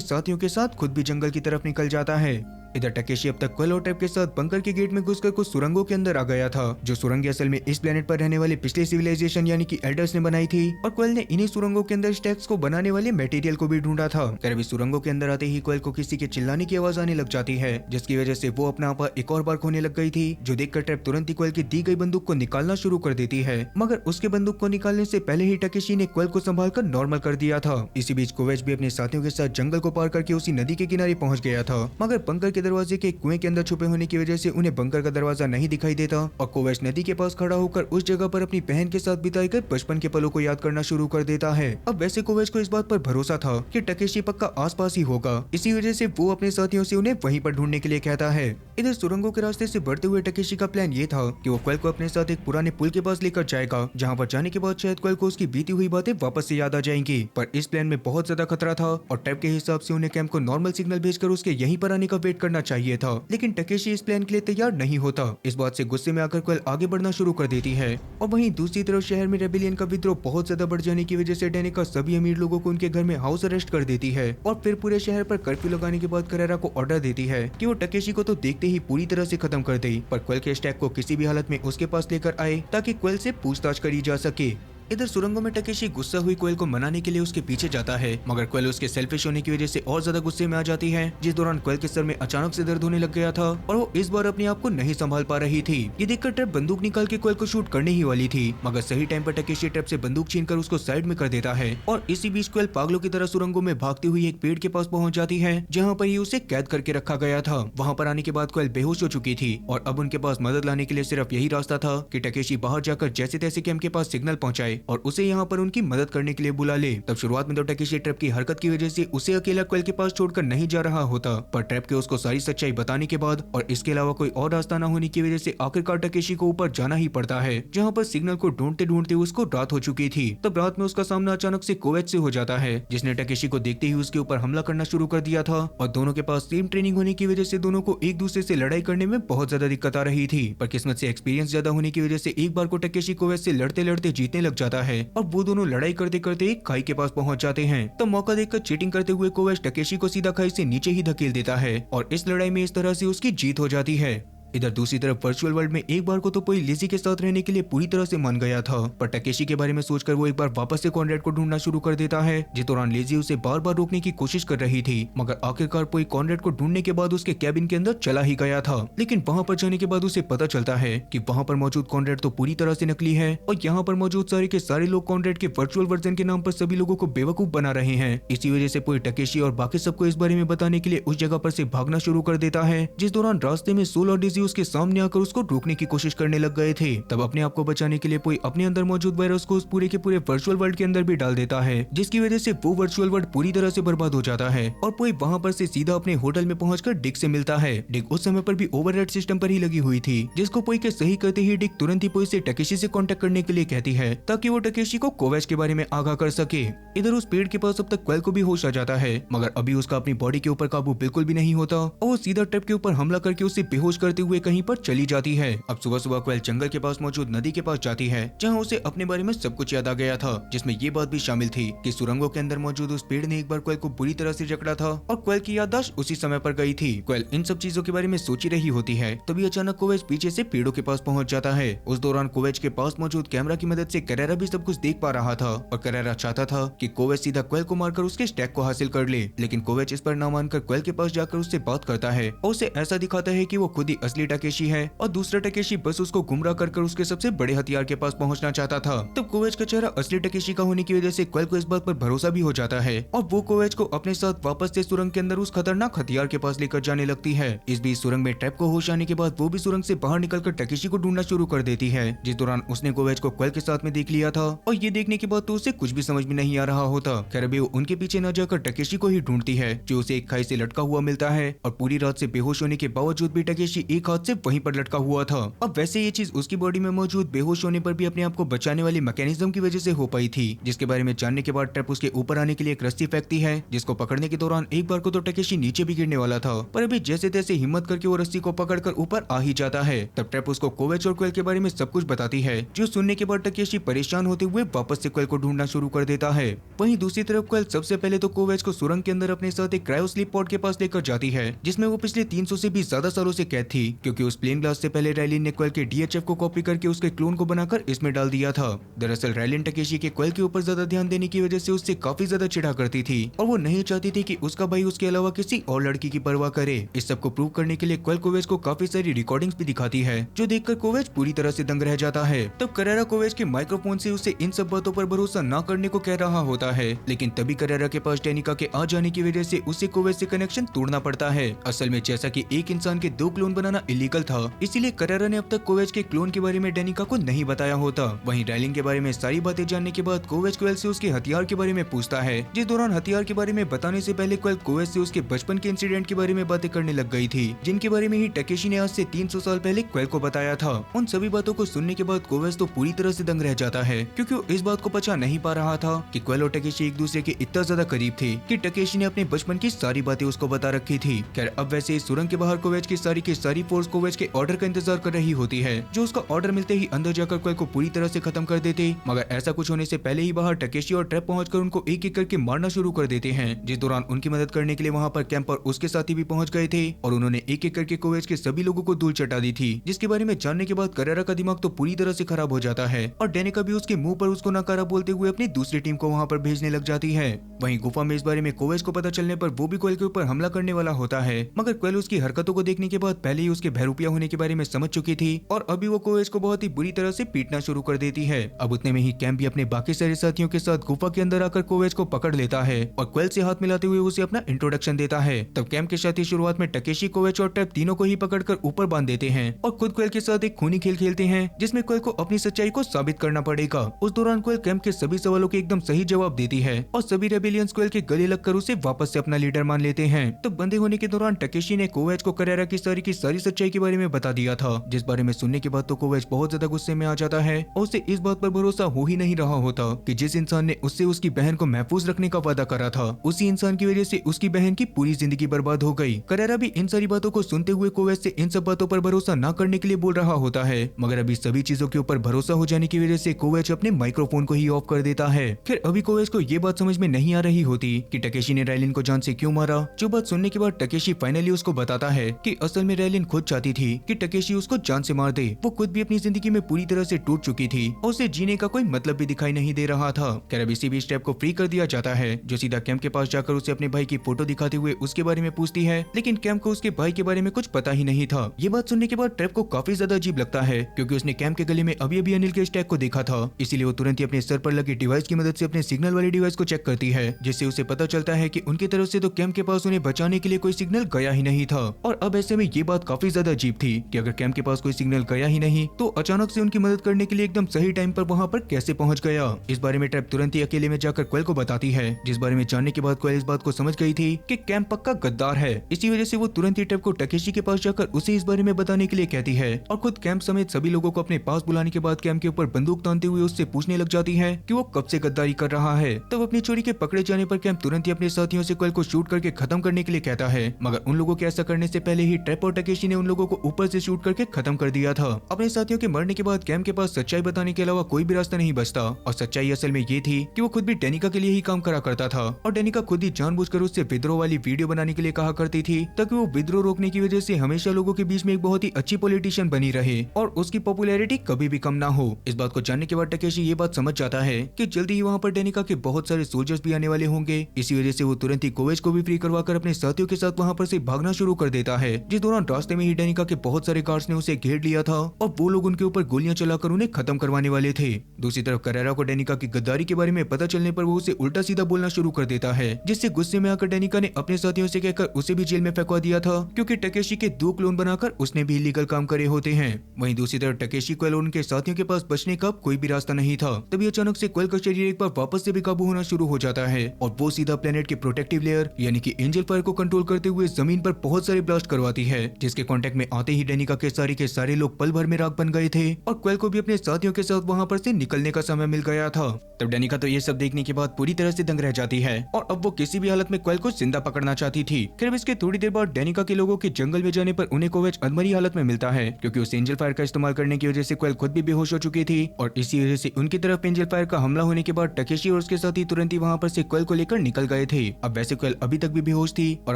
साथियों के साथ खुद भी जंगल की तरफ निकल जाता है। इधर टकेशी अब तक क्वेल और ट्रैप के साथ बंकर के गेट में घुसकर कुछ सुरंगों के अंदर आ गया था, जो सुरंग असल में इस प्लेनेट पर रहने वाले पिछले सिविलाइजेशन यानी कि एल्डर्स ने बनाई थी, और क्वेल ने इन्हीं सुरंगों के अंदर स्टैक्स को बनाने वाले मटेरियल को भी ढूंढा था। अभी सुरंगों के अंदर आते ही क्वेल को किसी के चिल्लाने की आवाज आने लग जाती है, जिसकी वजह से वो अपना आपा एक और बार खोने लग गई थी, जो देखकर ट्रैप तुरंत ही क्वेल की दी गई बंदूक को निकालना शुरू कर देती है, मगर उसके बंदूक को निकालने से पहले ही टकेशी ने क्वेल को संभाल कर नॉर्मल कर दिया था। इसी बीच कोवेच भी अपने साथियों के साथ जंगल को पार करके उसी नदी के किनारे पहुंच गया था, मगर बंकर के दरवाजे के कुएं के अंदर छुपे होने की वजह से उन्हें बंकर का दरवाजा नहीं दिखाई देता और कोवेच नदी के पास खड़ा होकर उस जगह पर अपनी बहन के साथ बिताए गए बचपन के पलों को याद करना शुरू कर देता है। अब वैसे कोवेच को इस बात पर भरोसा था कि टकेशी पक्का आसपास ही होगा, इसी वजह से वो अपने साथियों से उन्हें वहीं पर ढूंढने के लिए कहता है। इधर सुरंगों के रास्ते से बढ़ते हुए टकेशी का प्लान ये था कि वो क्वेल को अपने साथ एक पुराने पुल के पास लेकर जाएगा, जहाँ पर जाने के बाद शायद क्वेल को उसकी बीती हुई बातें वापस से याद आ जाएंगी, पर इस प्लान में बहुत ज्यादा खतरा था और ट्रैप के हिसाब से उन्हें कैंप को नॉर्मल सिग्नल भेजकर उसके यहीं पर आने का वेट करना चाहिए था, लेकिन टकेशी इस प्लान के लिए तैयार नहीं होता। इस बात से गुस्से में आकर क्वेल आगे बढ़ना शुरू कर देती है और वहीं दूसरी तरफ शहर में रेबिलियन का विद्रोह बहुत ज्यादा बढ़ जाने की वजह से डेनिका सभी अमीर लोगों को उनके घर में हाउस अरेस्ट कर देती है और फिर पूरे शहर पर कर्फ्यू लगाने के बाद करेरा को ऑर्डर देती है कि वो टकेशी को तो देखते ही पूरी तरह से खत्म कर दे, पर क्वेल के स्टैक को किसी भी हालत में उसके पास लेकर आए ताकि क्वेल से पूछताछ करी जा सके। इधर सुरंगों में टकेशी गुस्सा हुई क्वेल को मनाने के लिए उसके पीछे जाता है, मगर क्वेल उसके सेल्फिश होने की वजह से और ज्यादा गुस्से में आ जाती है, जिस दौरान क्वेल के सर में अचानक से दर्द होने लग गया था और वो इस बार अपने आप को नहीं संभाल पा रही थी। ये देखकर ट्रैप बंदूक निकाल के क्वेल को शूट करने ही वाली थी, मगर सही टाइम पर टकेशी ट्रैप से बंदूक छीनकर उसको साइड में कर देता है और इसी बीच क्वेल पागलों की तरह सुरंगों में भागती हुई एक पेड़ के पास पहुंच जाती है, जहाँ पर ही उसे कैद करके रखा गया था। वहाँ पर आने के बाद क्वेल बेहोश हो चुकी थी और अब उनके पास मदद लाने के लिए सिर्फ यही रास्ता था कि टकेशी बाहर जाकर जैसे तैसे कैंप के पास सिग्नल पहुंचाए और उसे यहाँ पर उनकी मदद करने के लिए बुला ले। तब शुरुआत में तो टकेशी ट्रैप की हरकत की वजह से उसे अकेला क्वेल के पास छोड़कर नहीं जा रहा होता, पर ट्रैप के उसको सारी सच्चाई बताने के बाद और इसके अलावा कोई और रास्ता न होने की वजह से आखिरकार टकेशी को ऊपर जाना ही पड़ता है, जहाँ पर सिग्नल को ढूंढते ढूंढते उसको रात हो चुकी थी। तब रात में उसका सामना अचानक से कोवेच से हो जाता है, जिसने टकेशी को देखते ही उसके ऊपर हमला करना शुरू कर दिया था और दोनों के पास सेम ट्रेनिंग होने की वजह से दोनों को एक दूसरे से लड़ाई करने में बहुत ज्यादा दिक्कत आ रही थी, पर किस्मत से एक्सपीरियंस ज्यादा होने की वजह से एक बार को टकेशी कोवेच से लड़ते लड़ते जीतने लग जाता है और वो दोनों लड़ाई करते करते एक खाई के पास पहुंच जाते हैं। तो मौका देखकर चीटिंग करते हुए कोवेच टकेशी को सीधा खाई से नीचे ही धकेल देता है और इस लड़ाई में इस तरह से उसकी जीत हो जाती है। इधर दूसरी तरफ वर्चुअल वर्ल्ड में एक बार को तो पोई लिजी के साथ रहने के लिए पूरी तरह से मान गया था, पर टकेशी के बारे में सोचकर वो एक बार वापस से कॉनरेड को ढूंढना शुरू कर देता है, जिस दौरान लिजी उसे बार बार रोकने की कोशिश कर रही थी, मगर आखिरकार पोई कॉनरेड को ढूंढने के बाद उसके कैबिन के अंदर चला ही गया था। लेकिन वहाँ पर जाने के बाद उसे पता चलता है कि वहाँ पर मौजूद कॉनरेड तो पूरी तरह से नकली है और यहाँ पर मौजूद सारे के सारे लोग कॉनरेड के वर्चुअल वर्जन के नाम पर सभी लोगों को बेवकूफ बना रहे हैं। इसी वजह से पोई टकेशी और बाकी सबको इस बारे में बताने के लिए उस जगह पर से भागना शुरू कर देता है, जिस दौरान रास्ते में सोल और डिजी ही उसके सामने आकर उसको रोकने की कोशिश करने लग गए थे। तब अपने आप को बचाने के लिए कोई अपने अंदर मौजूद वायरस को उस पूरे के पूरे वर्चुअल वर्ल्ड के अंदर भी डाल देता है, जिसकी वजह से वो वर्चुअल वर्ल्ड पूरी तरह से बर्बाद हो जाता है और कोई वहाँ पर से सीधा अपने होटल में पहुंचकर डिक से मिलता है। डिक उस समय पर भी ओवरराइड सिस्टम पर ही लगी हुई थी, जिसको पोई के सही करते ही डिक तुरंत ही पोई से टकेशी से कांटेक्ट करने के लिए कहती है ताकि वो टकेशी को कोवैच के बारे में आगाह कर सके। इधर उस पेड़ के पास अब तक क्वेल को भी होश आ जाता है, मगर अभी उसका अपनी बॉडी के ऊपर काबू बिल्कुल भी नहीं होता और वो सीधा ट्रैप के ऊपर हमला करके उसे बेहोश करते हुए कहीं पर चली जाती है। अब सुबह सुबह क्वेल जंगल के पास मौजूद नदी के पास जाती है, जहाँ उसे अपने बारे में सब कुछ याद आ गया था, जिसमें ये बात भी शामिल थी कि सुरंगों के अंदर मौजूद उस पेड़ ने एक बार क्वेल को बुरी तरह से जकड़ा था और क्वेल की याददाश्त उसी समय पर गई थी। क्वेल इन सब चीजों के बारे में सोच रही होती है, तभी अचानक कोवेच पीछे से पेड़ों के पास पहुंच जाता है। उस दौरान कोवेच के पास मौजूद कैमरा की मदद से कैरेरा भी सब कुछ देख पा रहा था और कैरेरा चाहता था कि कोवेच सीधा क्वेल को मारकर उसके स्टैक को हासिल कर ले, लेकिन कोवेच इस पर ना मानकर क्वेल के पास जाकर उससे बात करता है और उसे ऐसा दिखाता है कि वो खुद ही असली टकेशी है और दूसरा टकेशी बस उसको गुमराह कर उसके सबसे बड़े हथियार के पास पहुंचना चाहता था। तब कोवेच का चेहरा असली टकेशी का होने की वजह से क्वेल को इस बात पर भरोसा भी हो जाता है और वो कोवेच को अपने साथ वापस से सुरंग के अंदर उस खतरनाक हथियार के पास लेकर जाने लगती है। इस बीच सुरंग में ट्रैप को होश आने के बाद वो भी सुरंग से बाहर निकलकर टकेशी को ढूंढना शुरू कर देती है, जिस दौरान उसने कोवेच को क्वेल के साथ में देख लिया था और ये देखने के बाद तो उसे कुछ भी समझ में नहीं आ रहा होता। खैर अभी वो उनके पीछे न जाकर टकेशी को ही ढूंढती है, जो उसे एक खाई से लटका हुआ मिलता है और पूरी रात से बेहोश होने के बावजूद भी टकेशी एक हाथ से वहीं पर लटका हुआ था। अब वैसे ये चीज उसकी बॉडी में मौजूद बेहोश होने पर भी अपने आप को बचाने वाली मैकेनिज्म की वजह से हो पाई थी, जिसके बारे में जानने के बाद ट्रैप उसके ऊपर आने के लिए एक रस्सी फेंकती है, जिसको पकड़ने के दौरान एक बार को तो टकेशी नीचे भी गिरने वाला था, पर अभी जैसे तैसे हिम्मत करके वो रस्सी को पकड़कर ऊपर आ ही जाता है। तब ट्रैप उसको कोवेच और क्वेल के बारे में सब कुछ बताती है, जो सुनने के बाद टकेशी परेशान होते हुए वापस से क्वेल को ढूंढना शुरू कर देता है। वहीं दूसरी तरफ क्वेल सबसे पहले तो कोवेच को सुरंग के अंदर अपने साथ एक क्रायो स्लीप पॉड के पास लेकर जाती है, जिसमें वो पिछले 300 से भी ज्यादा सालों से कैद थी, क्योंकि उस प्लेन ग्लास से पहले रैलिन ने क्वेल के डीएचएफ को कॉपी करके उसके क्लोन को बनाकर इसमें डाल दिया था। दरअसल रैलिन टकेशी के क्वेल के ऊपर ज्यादा ध्यान देने की वजह से उससे काफी ज्यादा चिढ़ा करती थी और वो नहीं चाहती थी कि उसका भाई उसके अलावा किसी और लड़की की परवाह करे। इस सब को प्रूव करने के लिए क्वेल कोवेच को काफी सारी रिकॉर्डिंग्स भी दिखाती है, जो देखकर कोवेच पूरी तरह से दंग रह जाता है। तब कैरेरा कोवेच के माइक्रोफोन से उसे इन सब बातों पर भरोसा न करने को कह रहा होता है, लेकिन तभी कैरेरा के पास डेनिका के आ जाने की वजह से उसे कोवेच से कनेक्शन तोड़ना पड़ता है। असल में जैसा कि एक इंसान के 2 क्लोन बनाना इलीगल था, इसीलिए कैरेरा ने अब तक कोवेच के क्लोन के बारे में डेनिका को नहीं बताया होता। वहीं रैलिन के बारे में सारी बातें जानने के बाद कोवेच क्वेल से उसके हथियार के बारे में पूछता है, जिस दौरान हथियार के बारे में बताने से पहले क्वेल कोवेच से उसके बचपन के इंसिडेंट के बारे में बातें करने लग गई थी, जिनके बारे में ही टकेशी ने आज से 300 साल पहले क्वेल को बताया था। उन सभी बातों को सुनने के बाद कोवेच तो पूरी तरह से दंग रह जाता है, क्योंकि वो इस बात को पचा नहीं पा रहा था कि क्वेल और टकेशी एक दूसरे के इतना ज्यादा करीब थे कि टकेशी ने अपने बचपन की सारी बातें उसको बता रखी थी। खैर अब वैसे इस सुरंग के बाहर कोवेच की सारी फोर्स कोवेच के ऑर्डर का इंतजार कर रही होती है, जो उसका ऑर्डर मिलते ही अंदर जाकर क्वेल को पूरी तरह से खत्म कर देते। मगर ऐसा कुछ होने से पहले ही बाहर टकेशी और ट्रैप पहुंचकर उनको एक एक करके मारना शुरू कर देते हैं, जिस दौरान उनकी मदद करने के लिए वहां पर कैंप और उसके साथी भी पहुंच गए थे और उन्होंने एक एक करके कोवेच के सभी लोगों को धूल चटा दी थी, जिसके बारे में जानने के बाद कैरेरा का दिमाग तो पूरी तरह से खराब हो जाता है और डेनिका भी उसके मुंह पर उसको नकारा बोलते हुए अपनी दूसरी टीम को वहां पर भेजने लग जाती है। वहीं गुफा में इस बारे में कोवेच को पता चलने पर वो भी क्वेल के ऊपर हमला करने वाला होता है, मगर क्वेल उसकी हरकतों को देखने के बाद पहले ही उसके बहरूपिया होने के बारे में समझ चुकी थी और अभी वो कोवेच को बहुत ही बुरी तरह से पीटना शुरू कर देती है। अब उतने में ही कैंप भी अपने बाकी सारे साथियों के साथ गुफा के अंदर आकर कोवेच को पकड़ लेता है और क्वेल से हाथ मिलाते हुए उसे अपना इंट्रोडक्शन देता है। तब कैंप के साथी शुरुआत में टकेशी, कोवेच और ट्रैप तीनों को ही पकड़कर ऊपर बांध देते हैं और खुद क्वेल के साथ एक खूनी खेल खेलते हैं, जिसमें क्वेल को अपनी सच्चाई को साबित करना पड़ेगा। उस दौरान क्वेल कैंप के सभी सवालों के एकदम सही जवाब देती है और सभी रेबेलियंस क्वेल के गले लगकर उसे वापस से अपना लीडर मान लेते हैं। तो बंदे होने के दौरान टकेशी ने कोवेच को कैरेरा की सारी सच्चाई के बारे में बता दिया था, जिस बारे में सुनने के बाद तो कोवेच बहुत ज्यादा गुस्से में आ जाता है और उसे इस बात पर भरोसा हो ही नहीं रहा होता कि जिस इंसान ने उससे उसकी बहन को महफूज रखने का वादा करा था, उसी इंसान की वजह से उसकी बहन की पूरी जिंदगी बर्बाद हो गई। कैरेरा भी इन सारी बातों को सुनते हुए कोवेच से इन सब बातों पर भरोसा न करने के लिए बोल रहा होता है, मगर अभी सभी चीजों के ऊपर भरोसा हो जाने की वजह से कोवेच अपने माइक्रोफोन को ही ऑफ कर देता है। फिर अभी कोवेच को ये बात समझ में नहीं आ रही होती कि टकेशी ने रैलिन को जान से क्यों मारा। जो बात सुनने के बाद टकेशी फाइनली उसको बताता है कि असल में रैलिन खुद चाहती थी कि टकेशी उसको जान से मार दे। वो खुद भी अपनी जिंदगी में पूरी तरह से टूट चुकी थी और उसे जीने का कोई मतलब भी दिखाई नहीं दे रहा था। खैर इसी बीच ट्रैप को फ्री कर दिया जाता है, जो सीधा कैंप के पास जाकर उसे अपने भाई की फोटो दिखाते हुए उसके बारे में पूछती है, लेकिन कैंप को उसके भाई के बारे में कुछ पता ही नहीं था। ये बात सुनने के बाद ट्रैप को काफी ज्यादा अजीब लगता है, क्योंकि उसने कैंप के गले में अभी अभी अनिल के स्टैक को देखा था। इसीलिए वो तुरंत ही अपने सर पर लगे डिवाइस की मदद से अपने सिग्नल वाली डिवाइस को चेक करती है, जिससे उसे पता चलता है कि उनकी तरफ से तो कैंप के पास उन्हें बचाने के लिए कोई सिग्नल गया ही नहीं था। और अब ऐसे में ये बात काफी ज्यादा अजीब थी कि अगर कैम के पास कोई सिग्नल गया ही नहीं तो अचानक से उनकी मदद करने के लिए एकदम सही टाइम पर वहाँ पर कैसे पहुँच गया। इस बारे में ट्रैप तुरंत ही अकेले में जाकर क्वेल को बताती है, जिस बारे में जानने के बाद क्वेल इस बात को समझ गई थी कि कैम पक्का गद्दार है। इसी वजह से वो तुरंत ही ट्रैप को टकेशी के पास जाकर उसे इस बारे में बताने के लिए कहती है और खुद कैम समेत सभी लोगों को अपने पास बुलाने के बाद कैम के ऊपर बंदूक तानते हुए उससे पूछने लग जाती है कि वो कब से गद्दारी कर रहा है। तब अपनी चोरी के पकड़े जाने पर कैम तुरंत ही अपने साथियों से क्वेल को शूट करके खत्म करने के लिए कहता है, मगर उन लोगों के ऐसा करने से पहले ही ट्रैप और टकेशी ने उन लोगों को ऊपर से शूट करके खत्म कर दिया था। अपने साथियों के मरने के बाद कैम के पास सच्चाई बताने के अलावा कोई भी रास्ता नहीं बचता और सच्चाई असल में ये थी कि वो खुद भी डेनिका के लिए ही काम करा करता था और डेनिका खुद ही जानबूझकर उससे विद्रोह वाली वीडियो बनाने के लिए कहा करती थी ताकि वो विद्रोह रोकने की वजह से हमेशा लोगों के बीच में एक बहुत ही अच्छी पॉलिटिशियन बनी रहे और उसकी पॉपुलैरिटी कभी भी कम ना हो। इस बात को जानने के बाद टकेशी ये बात समझ जाता है कि जल्दी ही वहाँ पर डेनिका के बहुत सारे सोल्जर्स भी आने वाले होंगे। इसी वजह से वो तुरंत ही कोवेच को भी फ्री करवाकर अपने साथियों के साथ वहाँ पर से भागना शुरू कर देता है, जिस दौरान रास्ते में ही डेनिका के बहुत सारे गार्ड्स ने उसे घेर लिया था और वो लोग उनके ऊपर गोलियां चलाकर उन्हें खत्म करवाने वाले थे। दूसरी तरफ करेरा को डेनिका की गद्दारी के बारे में पता चलने पर वो उसे उल्टा सीधा बोलना शुरू कर देता है, जिससे गुस्से में आकर डेनिका ने अपने साथियों से कहकर उसे भी जेल में फेंकवा दिया था क्योंकि टकेशी के 2 क्लोन बनाकर उसने भी इलीगल काम करे होते हैं। वहीं दूसरी तरफ टकेशी क्वेल और उनके साथियों के पास बचने का कोई भी रास्ता नहीं था। तभी अचानक से क्वेल का शरीर एक बार वापस से बेकाबू होना शुरू हो जाता है और वो सीधा प्लेनेट के प्रोटेक्टिव लेयर यानी कि एंजल फायर को कंट्रोल करते हुए जमीन पर बहुत सारे ब्लास्ट करवाती है, जिसके कांटेक्ट में आते ही डेनिका के सारे लोग पल भर में राख बन गए थे और क्वेल को भी अपने साथियों के साथ वहाँ पर से निकलने का समय मिल गया था। तब डेनिका तो ये सब देखने के बाद पूरी तरह से दंग रह जाती है और अब वो किसी भी हालत में क्वेल को जिंदा पकड़ना चाहती थी। फिर इसके थोड़ी देर बाद डेनिका के लोगों के जंगल में जाने पर उन्हें कोवेच अधमरी हालत में मिलता है क्योंकि उस एंजल फायर का इस्तेमाल करने की वजह से क्वेल खुद भी बेहोश हो चुकी थी और इसी वजह से उनकी तरफ एंजल फायर का हमला होने के बाद टकेशी और उसके साथी तुरंत ही वहाँ पर से क्वेल को लेकर निकल गए थे। अब वैसे क्वेल अभी तक भी बेहोश थी और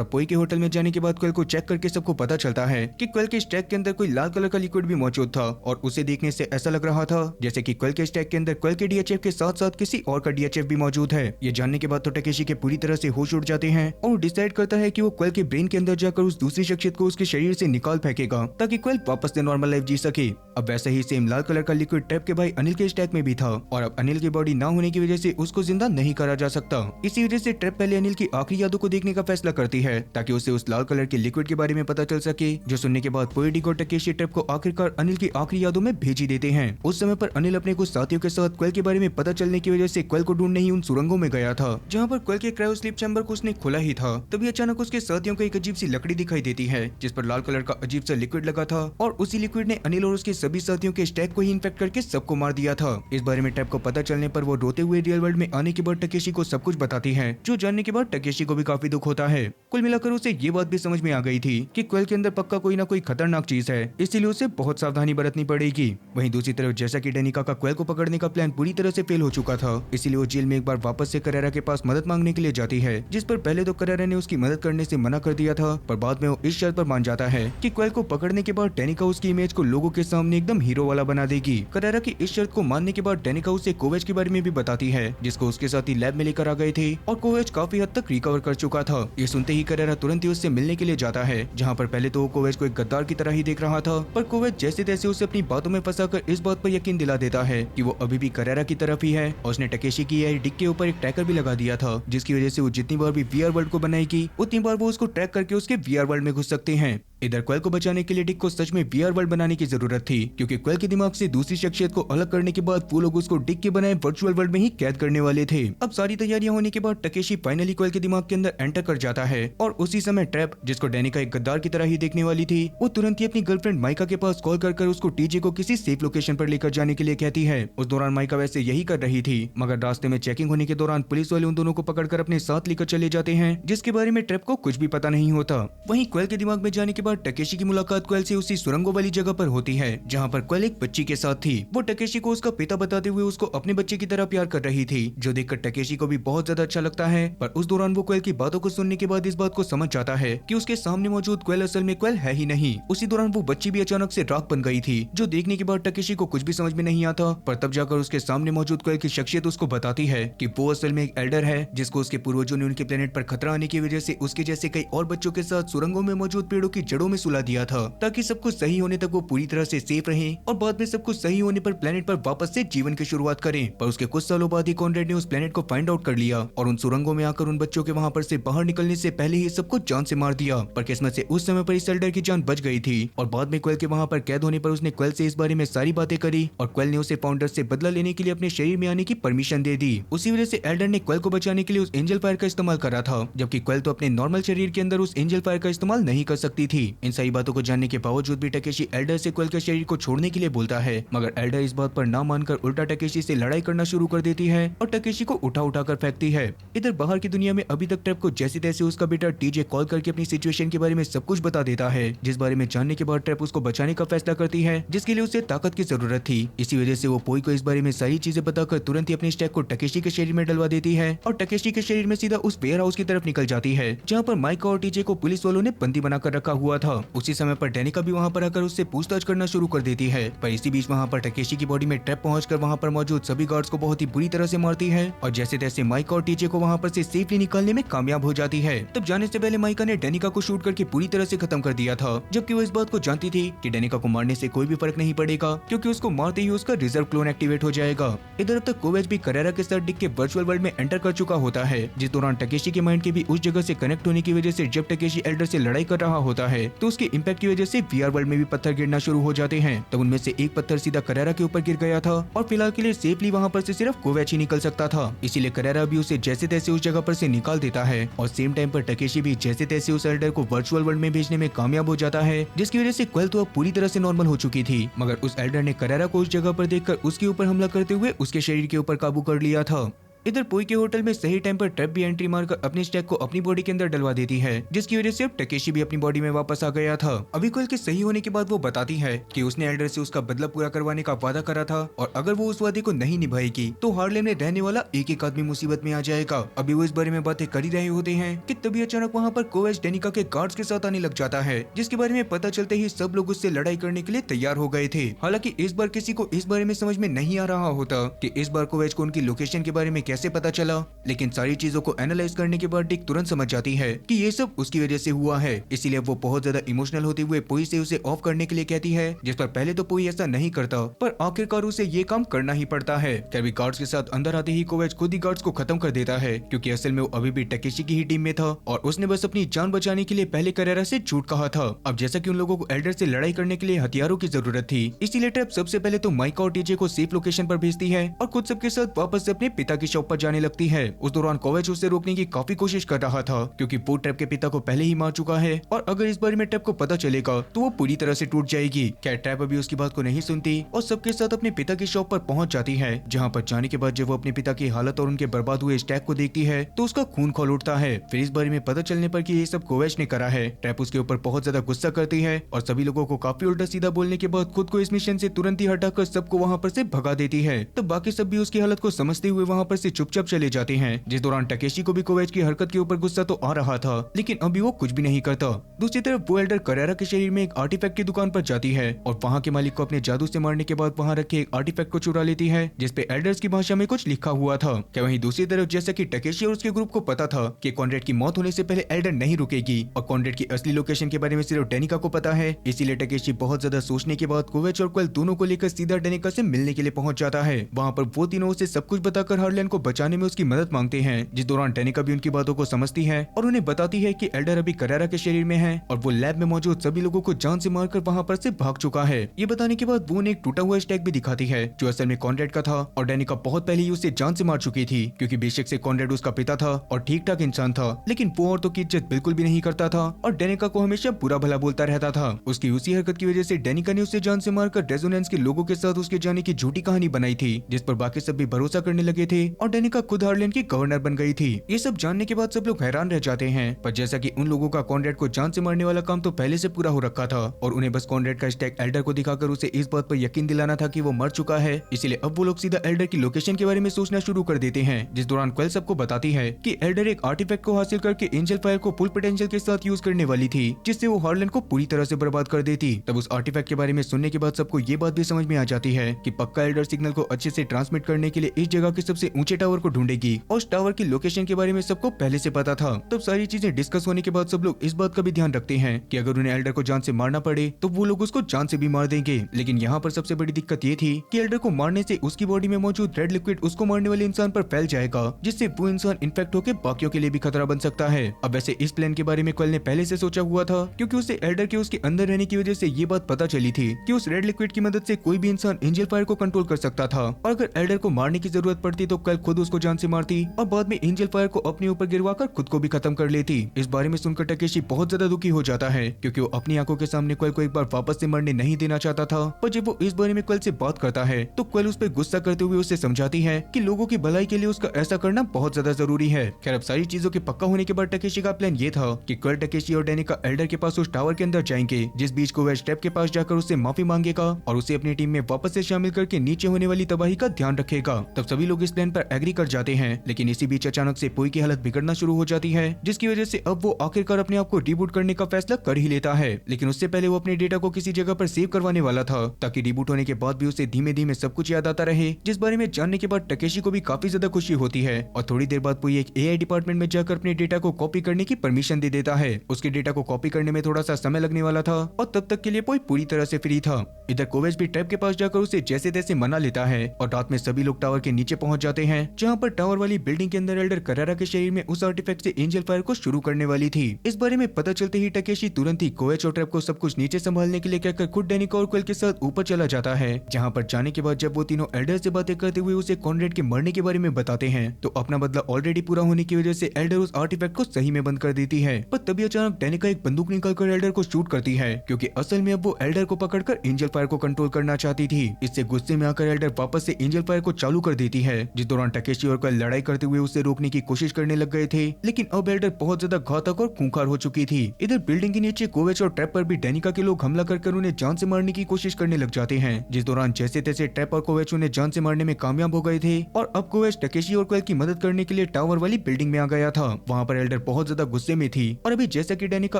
अब पोई के होटल में जाने के बाद क्वेल को चेक करके सबको पता चलता है कि क्वेल के स्टैक के अंदर कोई लाल कलर का लिक्विड भी मौजूद था और उसे देखने से ऐसा लग रहा था जैसे कि क्वेल के स्टैक के अंदर क्वेल के डीएचएफ के साथ साथ किसी और का डीएचएफ भी मौजूद है। ये जानने के बाद तो टकेशी के पूरी तरह से होश उड़ जाते हैं और डिसाइड करता है कि वो क्वेल के ब्रेन के अंदर जाकर उस दूसरी शख्सियत को उसके शरीर से निकाल फेंकेगा ताकि क्वेल वापस से नॉर्मल लाइफ जी सके। अब वैसे ही सेम लाल कलर का लिक्विड ट्रैप के भाई अनिल के स्टैक में भी था और अब अनिल की बॉडी ना होने की वजह से उसको जिंदा नहीं करा जा सकता। इसी वजह से ट्रैप पहले अनिल की आखिरी यादों को देखने का फैसला करती है ताकि उसे उस लाल कलर के लिक्विड के बारे में पता चल सके, जो सुनने के बाद पोएटिक और टकेशी ट्रैप को आखिरकार अनिल की आखिरी यादों में भेजी देते हैं। उस समय पर अनिल अपने कुछ साथियों के साथ क्वेल के बारे में पता चलने की वजह से क्वेल को ढूंढने ही उन सुरंगों में गया था जहाँ पर क्वेल के क्रायो स्लीप चैम्बर को उसने खोला ही था। तभी अचानक उसके साथियों को एक अजीब सी लकड़ी दिखाई देती है जिस पर लाल कलर का अजीब सा लिक्विड लगा था और उसी लिक्विड ने अनिल और उसके सभी साथियों के स्टैक को ही इन्फेक्ट करके सबको मार दिया था। इस बारे में ट्रैप को पता चलने पर वो रोते हुए रियल वर्ल्ड में आने के बाद टकेशी को सब कुछ बताती है, जो जानने के बाद टकेशी को भी काफी दुख होता है। कुल मिलाकर उसे ये बात भी समझ में आ गई थी कि क्वेल के अंदर पक्का कोई ना कोई खतरनाक चीज है, इसीलिए उसे बहुत सावधानी बरतनी पड़ेगी। वहीं दूसरी तरफ जैसा कि डेनिका का क्वेल को पकड़ने का प्लान पूरी तरह से फेल हो चुका था, इसीलिए वो जेल में एक बार वापस से करेरा के पास मदद मांगने के लिए जाती है, जिस पर पहले तो करेरा ने उसकी मदद करने से मना कर दिया था, पर बाद में वो इस शर्त पर मान जाता है कि क्वेल को पकड़ने के बाद डेनिका उसकी इमेज को लोगों के सामने एकदम हीरो वाला बना देगी। करेरा की इस शर्त को मानने के बाद डेनिका उसे कोवेच के बारे में भी बताती है, जिसको उसके साथ ही लैब में लेकर आ गए थे और कोवेच काफी हद तक रिकवर कर चुका था। ये सुनते ही करेरा तुरंत ही उससे मिलने के लिए जाता है, जहाँ पर पहले तो वो कोवेच को एक गद्दार की तरह ही देख रहा था, पर कोवेच जैसे तैसे उसे अपनी बातों में फंसाकर इस बात पर यकीन दिला देता है कि वो अभी भी करेरा की तरफ ही है और उसने टकेशी की एआई डिक के ऊपर एक ट्रैकर भी लगा दिया था, जिसकी वजह से वो जितनी बार भी वीआर वर्ल्ड को बनाएगी उतनी बार वो उसको ट्रैक करके उसके वीआर वर्ल्ड में घुस सकते हैं। इधर क्वेल को बचाने के लिए डिक को सच में वीआर वर्ल्ड बनाने की जरूरत थी, क्योंकि क्वेल के दिमाग से दूसरी शख्सियत को अलग करने के बाद वो लोग उसको डिक के बनाए वर्चुअल वर्ल्ड में ही कैद करने वाले थे। अब सारी तैयारियां होने के बाद टकेशी फाइनली क्वेल के दिमाग के अंदर एंटर कर जाता है और उसी समय ट्रैप, जिसको डेनिका एक गद्दार की तरह ही देखने वाली थी, वो तुरंत ही अपनी गर्लफ्रेंड माइका के पास कॉल कर उसको टीजे को किसी सेफ लोकेशन पर लेकर जाने के लिए कहती है। उस दौरान माइका वैसे यही कर रही थी, मगर रास्ते में चेकिंग होने के दौरान पुलिस वाले उन दोनों को पकड़कर अपने साथ लेकर चले जाते हैं, जिसके बारे में ट्रैप को कुछ भी पता नहीं होता। वहीं क्वेल के दिमाग में जाने के बाद टकेशी की मुलाकात क्वेल से उसी सुरंगों वाली जगह पर होती है, जहाँ पर क्वेल एक बच्ची के साथ थी। वो टकेशी को उसका पिता बताते हुए उसको अपने बच्चे की तरह प्यार कर रही थी, जो देखकर टकेशी को भी बहुत ज्यादा अच्छा लगता है। पर उस दौरान वो क्वेल की बातों को सुनने के बाद इस बात को समझ जाता है कि उसके सामने मौजूद क्वेल असल में क्वेल है ही नहीं। उसी दौरान वो बच्ची भी अचानक से राख बन गई थी, जो देखने के बाद टकेशी को कुछ भी समझ में नहीं आता। पर तब जाकर उसके सामने मौजूद क्वेल की शख्सियत उसको बताती है कि वो असल में एक एल्डर है, जिसको उसके पूर्वजों ने उनके प्लेनेट पर खतरा आने की वजह से उसके जैसे कई और बच्चों के साथ सुरंगों में मौजूद पेड़ों की जड़ों में सुला दिया था ताकि सब कुछ सही होने तक वो पूरी तरह से सेफ रहे और बाद में सब कुछ सही होने पर प्लेनेट पर वापस से जीवन की शुरुआत करें। पर उसके कुछ सालों बाद ही कॉनरेड ने उस प्लेनेट को फाइंड आउट कर लिया और उन सुरंगों में आकर उन बच्चों के वहाँ पर से बाहर निकलने से पहले ही सबको जान से मार दिया। पर किस्मत से उस समय पर इस एल्डर की जान बच गई थी और बाद में क्वेल के वहाँ पर कैद होने पर उसने क्वेल से इस बारे में सारी बातें करी और क्वेल ने उसे फाउंडर से बदला लेने के लिए अपने शरीर में आने की परमिशन दे दी। उसी वजह से एल्डर ने क्वेल को बचाने के लिए उस एंजल फायर का इस्तेमाल करा था, जबकि क्वेल तो अपने नॉर्मल शरीर के अंदर उस एंजल फायर का इस्तेमाल नहीं कर सकती थी। इन सही बातों को जानने के बावजूद भी टकेशी एल्डर से क्वेल के शरीर को छोड़ने के लिए बोलता है, मगर एल्डर इस बात पर ना मानकर उल्टा टकेशी से लड़ाई करना शुरू कर देती है और टकेशी को उठा कर फेंकती है। इधर बाहर की दुनिया में अभी तक ट्रेप को जैसे तैसे उसका बेटा टीजे कॉल करके अपनी सिचुएशन के बारे में सब कुछ बता देता है, जिस बारे में जानने के बाद ट्रेप उसको बचाने का फैसला करती है, जिसके लिए उसे ताकत की जरूरत थी। इसी वजह से वो पोई को इस बारे में सारी चीजें बताकर तुरंत ही अपने स्टैक को टकेशी के शरीर में डलवा देती है और टकेशी के शरीर में सीधा उस वेयर हाउस की तरफ निकल जाती है जहाँ पर माइका और टीजे को पुलिस वालों ने बंदी बनाकर रखा हुआ था। उसी समय पर डेनिका भी वहाँ पर आकर उससे पूछताछ करना शुरू कर देती है, पर इसी बीच वहाँ पर टकेशी की बॉडी में ट्रैप पहुंचकर वहाँ पर मौजूद सभी गार्ड्स को बहुत ही बुरी तरह से मारती है और जैसे तैसे माइका और टीजे को वहाँ पर से सेफली निकालने में कामयाब हो जाती है। तब जाने से पहले माइका ने डेनिका को शूट करके पूरी तरह से खत्म कर दिया था, जबकि वो इस बात को जानती थी कि डेनिका को मारने से कोई भी फर्क नहीं पड़ेगा क्योंकि उसको मारते ही उसका रिजर्व क्लोन एक्टिवेट हो जाएगा। इधर अब तक कोवेच भी करेरा के साथ डिक के वर्चुअल वर्ल्ड में एंटर कर चुका होता है, जिस दौरान टकेशी के माइंड के भी उस जगह से कनेक्ट होने की वजह से जब टकेशी एल्डर से लड़ाई कर रहा होता है तो उसके इम्पैक्ट की वजह से वीआर वर्ल्ड में भी पत्थर गिरना शुरू हो जाते हैं। तब उनमें से एक पत्थर सीधा करेरा के ऊपर गिर गया था और फिलहाल के लिए सेफली वहाँ पर से सिर्फ कोवेच ही निकल सकता था, इसीलिए करेरा भी उसे जैसे तैसे उस जगह पर से निकाल देता है और सेम टाइम पर टकेशी भी जैसे तैसे उस एल्डर को वर्चुअल वर्ल्ड में भेजने में कामयाब हो जाता है, जिसकी वजह से क्वेल तो अब पूरी तरह से नॉर्मल हो चुकी थी। मगर उस एल्डर ने करेरा को उस जगह पर देखकर उसके ऊपर हमला करते हुए उसके शरीर के ऊपर काबू कर लिया था। इधर पोई के होटल में सही टाइम पर ट्रैप भी एंट्री मारकर अपने स्टैक को अपनी बॉडी के अंदर डलवा देती है, जिसकी वजह से अब टकेशी भी अपनी बॉडी में वापस आ गया था। अभी क्वेल के सही होने के बाद वो बताती है कि उसने एल्डर से उसका बदला पूरा करवाने का वादा करा था और अगर वो उस वादे को नहीं निभाएगी तो हार्लेम में रहने वाला एक आदमी मुसीबत में आ जाएगा। अभी वो इस बारे में बातें कर ही रहे होते हैं कि तभी अचानक वहाँ पर कोवेच डेनिका के गार्ड्स के साथ आने लग जाता है, जिसके बारे में पता चलते ही सब लोग उससे लड़ाई करने के लिए तैयार हो गए थे। हालांकि इस बार किसी को इस बारे में समझ में नहीं आ रहा होता कि इस बार कोवेच को उनकी लोकेशन के बारे में कैसे पता चला, लेकिन सारी चीजों को एनालाइज करने के बाद डिक तुरंत समझ जाती है कि ये सब उसकी वजह से हुआ है। इसीलिए वो बहुत ज्यादा इमोशनल होते हुए पोई से उसे ऑफ करने के लिए कहती है, जिस पर पहले तो पोई ऐसा नहीं करता पर आखिरकार उसे ये काम करना ही पड़ता है। कैवी गार्ड्स के साथ अंदर आते ही कोवेच खुद ही गार्ड्स को खत्म कर देता है, क्योंकि असल में वो अभी भी टकेशी की ही टीम में था और उसने बस अपनी जान बचाने के लिए पहले करेरा से झूठ कहा था। अब जैसा कि उन लोगों को एल्डर से लड़ाई करने के लिए हथियारों की जरूरत थी, इसीलिए ट्रैप सबसे पहले तो माइका और टीजे को सेफ लोकेशन पर भेजती है और खुद सबके साथ वापस से अपने पिता की शॉप पर जाने लगती है। उस दौरान कोवेच उसे रोकने की काफी कोशिश कर रहा था, क्योंकि वो ट्रैप के पिता को पहले ही मार चुका है और अगर इस बारे में ट्रैप को पता चलेगा तो वो पूरी तरह से टूट जाएगी। क्या ट्रैप अभी उसकी बात को नहीं सुनती और सबके साथ अपने पिता की शॉप पर पहुंच जाती है, जहां पर जाने के बाद जब वो अपने पिता की हालत और उनके बर्बाद हुए स्टैक को देखती है तो उसका खून खौल उठता है। फिर इस बारे में पता चलने पर कि ये सब कोवेच ने करा है, ट्रैप उसके ऊपर बहुत ज्यादा गुस्सा करती है और सभी लोगों को काफी उल्टा सीधा बोलने के बाद खुद को इस मिशन से तुरंत ही हटाकर सबको वहाँ पर से भगा देती है। तो बाकी सब भी उसकी हालत को समझते हुए वहाँ पर से चुपचाप चले जाते हैं, जिस दौरान टकेशी को भी कोवेच की हरकत के ऊपर गुस्सा तो आ रहा था, लेकिन अभी वो कुछ भी नहीं करता। दूसरी तरफ वो एल्डर करेरा के शरीर में एक आर्टिफैक्ट की दुकान पर जाती है और वहाँ के मालिक को अपने जादू से मारने के बाद वहाँ रखे एक आर्टिफैक्ट को चुरा लेती है, जिसपे एल्डर्स की भाषा में कुछ लिखा हुआ था। क्या वहीं दूसरी तरफ जैसा कि टकेशी और उसके ग्रुप को पता था कि कॉनरेड की मौत होने से पहले एल्डर नहीं रुकेगी और कॉनरेड की असली लोकेशन के बारे में सिर्फ डेनिका को पता है, इसीलिए टकेशी बहुत ज्यादा सोचने के बाद कोवेच और क्वेल दोनों को लेकर सीधा डेनिका से मिलने के लिए पहुंच जाता है। वहाँ पर वो तीनों उसे सब कुछ बताकर हार्लेन को बचाने में उसकी मदद मांगते हैं, जिस दौरान डेनिका भी उनकी बातों को समझती है और उन्हें बताती है कि एल्डर अभी करेरा के शरीर में है और वो लैब में मौजूद सभी लोगों को जान से मारकर वहाँ पर से भाग चुका है। ये बताने के बाद वो उन्हें एक टूटा हुआ स्टैक भी दिखाती है, जो असल में कॉनरेड का था और डेनिका बहुत पहले ही उसे जान से मार चुकी थी, क्योंकि बेशक से कॉनरेड उसका पिता था और ठीक ठाक इंसान था, लेकिन वो औरतों की इज्जत बिल्कुल भी नहीं करता था और डेनिका को हमेशा बुरा भला बोलता रहता था। उसकी उसी हरकत की वजह से डेनिका ने उसे जान से मारकर रेजोनेंस के लोगों के साथ उसके जाने की झूठी कहानी बनाई थी, जिस पर बाकी सब भी भरोसा करने लगे थे और डेनिका खुद हार्लेन की गवर्नर बन गई थी। ये सब जानने के बाद सब लोग हैरान रह जाते हैं, पर जैसा कि उन लोगों का कॉनरेड को जान से मारने वाला काम तो पहले से पूरा हो रखा था और उन्हें बस कॉनरेड का स्टैक एल्डर को दिखाकर उसे इस बात पर यकीन दिलाना था कि वो मर चुका है, इसीलिए अब वो लोग सीधा एल्डर की लोकेशन के बारे में सोचना शुरू कर देते हैं। जिस दौरान क्वेल सबको बताती है कि एल्डर एक आर्टिफैक्ट को हासिल करके एंजल फायर को फुल पोटेंशियल के साथ यूज करने वाली थी, जिससे वो हार्लेन को पूरी तरह से बर्बाद कर देती। तब उस आर्टिफैक्ट के बारे में सुनने के बाद सबको ये बात भी समझ में आ जाती है कि पक्का एल्डर सिग्नल को अच्छे से ट्रांसमिट करने के लिए इस जगह के सबसे ऊंचे नीचे टावर को ढूंढेगी और उस टावर की लोकेशन के बारे में सबको पहले से पता था। तब सारी चीजें डिस्कस होने के बाद सब लोग इस बात का भी ध्यान रखते हैं कि अगर उन्हें एल्डर को जान से मारना पड़े तो वो लोग उसको जान से भी मार देंगे। लेकिन यहाँ पर सबसे बड़ी दिक्कत ये थी कि एल्डर को मारने से उसकी बॉडी में मौजूद रेड लिक्विड उसको मारने वाले इंसान पर फैल जाएगा, जिससे वो इंसान इन्फेक्ट होकर बाकियों के लिए भी खतरा बन सकता है। अब वैसे इस प्लान के बारे में क्वेल ने पहले से सोचा हुआ था, क्योंकि उसे एल्डर के उसके अंदर रहने की वजह से ये बात पता चली थी कि उस रेड लिक्विड की मदद से कोई भी इंसान एंजल फायर को कंट्रोल कर सकता था, और अगर एल्डर को मारने की जरूरत पड़ती तो क्वेल खुद उसको जान से मारती और बाद में एंजल फायर को अपने ऊपर गिरवाकर खुद को भी खत्म कर लेती। इस बारे में सुनकर टकेशी बहुत ज्यादा दुखी हो जाता है, क्योंकि वो अपनी आंखों के सामने क्वेल को एक बार वापस से मरने नहीं देना चाहता था। पर जब वो इस बारे में क्वेल से बात करता है तो क्वेल उस पर गुस्सा करते हुए उसे समझाती है कि लोगों की भलाई के लिए उसका ऐसा करना बहुत ज्यादा जरूरी है। खैर, अब सारी चीजों के पक्का होने के बाद टकेशी का प्लान ये था कि क्वेल, टकेशी और डेनिका एल्डर के पास उस टावर के अंदर जाएंगे, जिस बीच को वह स्टेप के पास जाकर उससे माफी मांगेगा और उसे अपनी टीम में वापस से शामिल करके नीचे होने वाली तबाही का ध्यान रखेगा। तब सभी लोग इस प्लान पर एग्री कर जाते हैं, लेकिन इसी बीच अचानक से पोई की हालत बिगड़ना शुरू हो जाती है, जिसकी वजह से अब वो आखिरकार अपने आप को रिबूट करने का फैसला कर ही लेता है। लेकिन उससे पहले वो अपने डेटा को किसी जगह पर सेव करवाने वाला था, ताकि रिबूट होने के बाद भी उसे धीमे धीमे सब कुछ याद आता रहे, जिस बारे में जानने के बाद टकेशी को भी काफी ज्यादा खुशी होती है। और थोड़ी देर बाद पोई एक एआई डिपार्टमेंट में जाकर अपने डेटा को कॉपी करने की परमिशन दे देता है। उसके डेटा को कॉपी करने में थोड़ा सा समय लगने वाला था और तब तक के लिए पोई पूरी तरह से फ्री था। इधर कोवेच भी ट्रैप के पास जाकर उसे जैसे तैसे मना लेता है और रात में सभी लोग टावर के नीचे पहुंच जाते हैं, जहां पर टावर वाली बिल्डिंग के अंदर एल्डर करारा के शरीर में उस आर्टिफैक्ट से एंजल फायर को शुरू करने वाली थी। इस बारे में पता चलते ही टकेशी तुरंत ही कोवेच और ट्रैप को सब कुछ नीचे संभालने के लिए कहकर खुद डेनिका और क्वेल के साथ ऊपर चला जाता है। जहां पर जाने के बाद जब वो तीनों एल्डर से बातें करते हुए उसे कॉनरेड के मरने के बारे में बताते हैं, तो अपना बदला ऑलरेडी पूरा होने की वजह से एल्डर उस आर्टिफैक्ट को सही में बंद कर देती है। पर तभी अचानक डेनिका एक बंदूक निकालकर एल्डर को शूट करती है, क्योंकि असल में अब वो एल्डर को पकड़कर एंजल फायर को कंट्रोल करना चाहती थी। इससे गुस्से में आकर एल्डर वापस से एंजल फायर को चालू कर देती है, जिस दौरान टकेशी और क्वेल लड़ाई करते हुए उसे रोकने की कोशिश करने लग गए थे। लेकिन अब एल्डर बहुत ज्यादा घातक और खूंखार हो चुकी थी। इधर बिल्डिंग के नीचे कोवेच और ट्रैप पर भी डेनिका के लोग हमला कर उन्हें जान से मारने की कोशिश करने लग जाते हैं, जिस दौरान जैसे तैसे ट्रैप और कोवेच उन्हें जान से मारने में कामयाब हो गए थे। और अब कोवेच टकेशी और क्वेल की मदद करने के लिए टावर वाली बिल्डिंग में आ गया था। वहाँ पर एल्डर बहुत ज्यादा गुस्से में थी और अभी जैसा कि डेनिका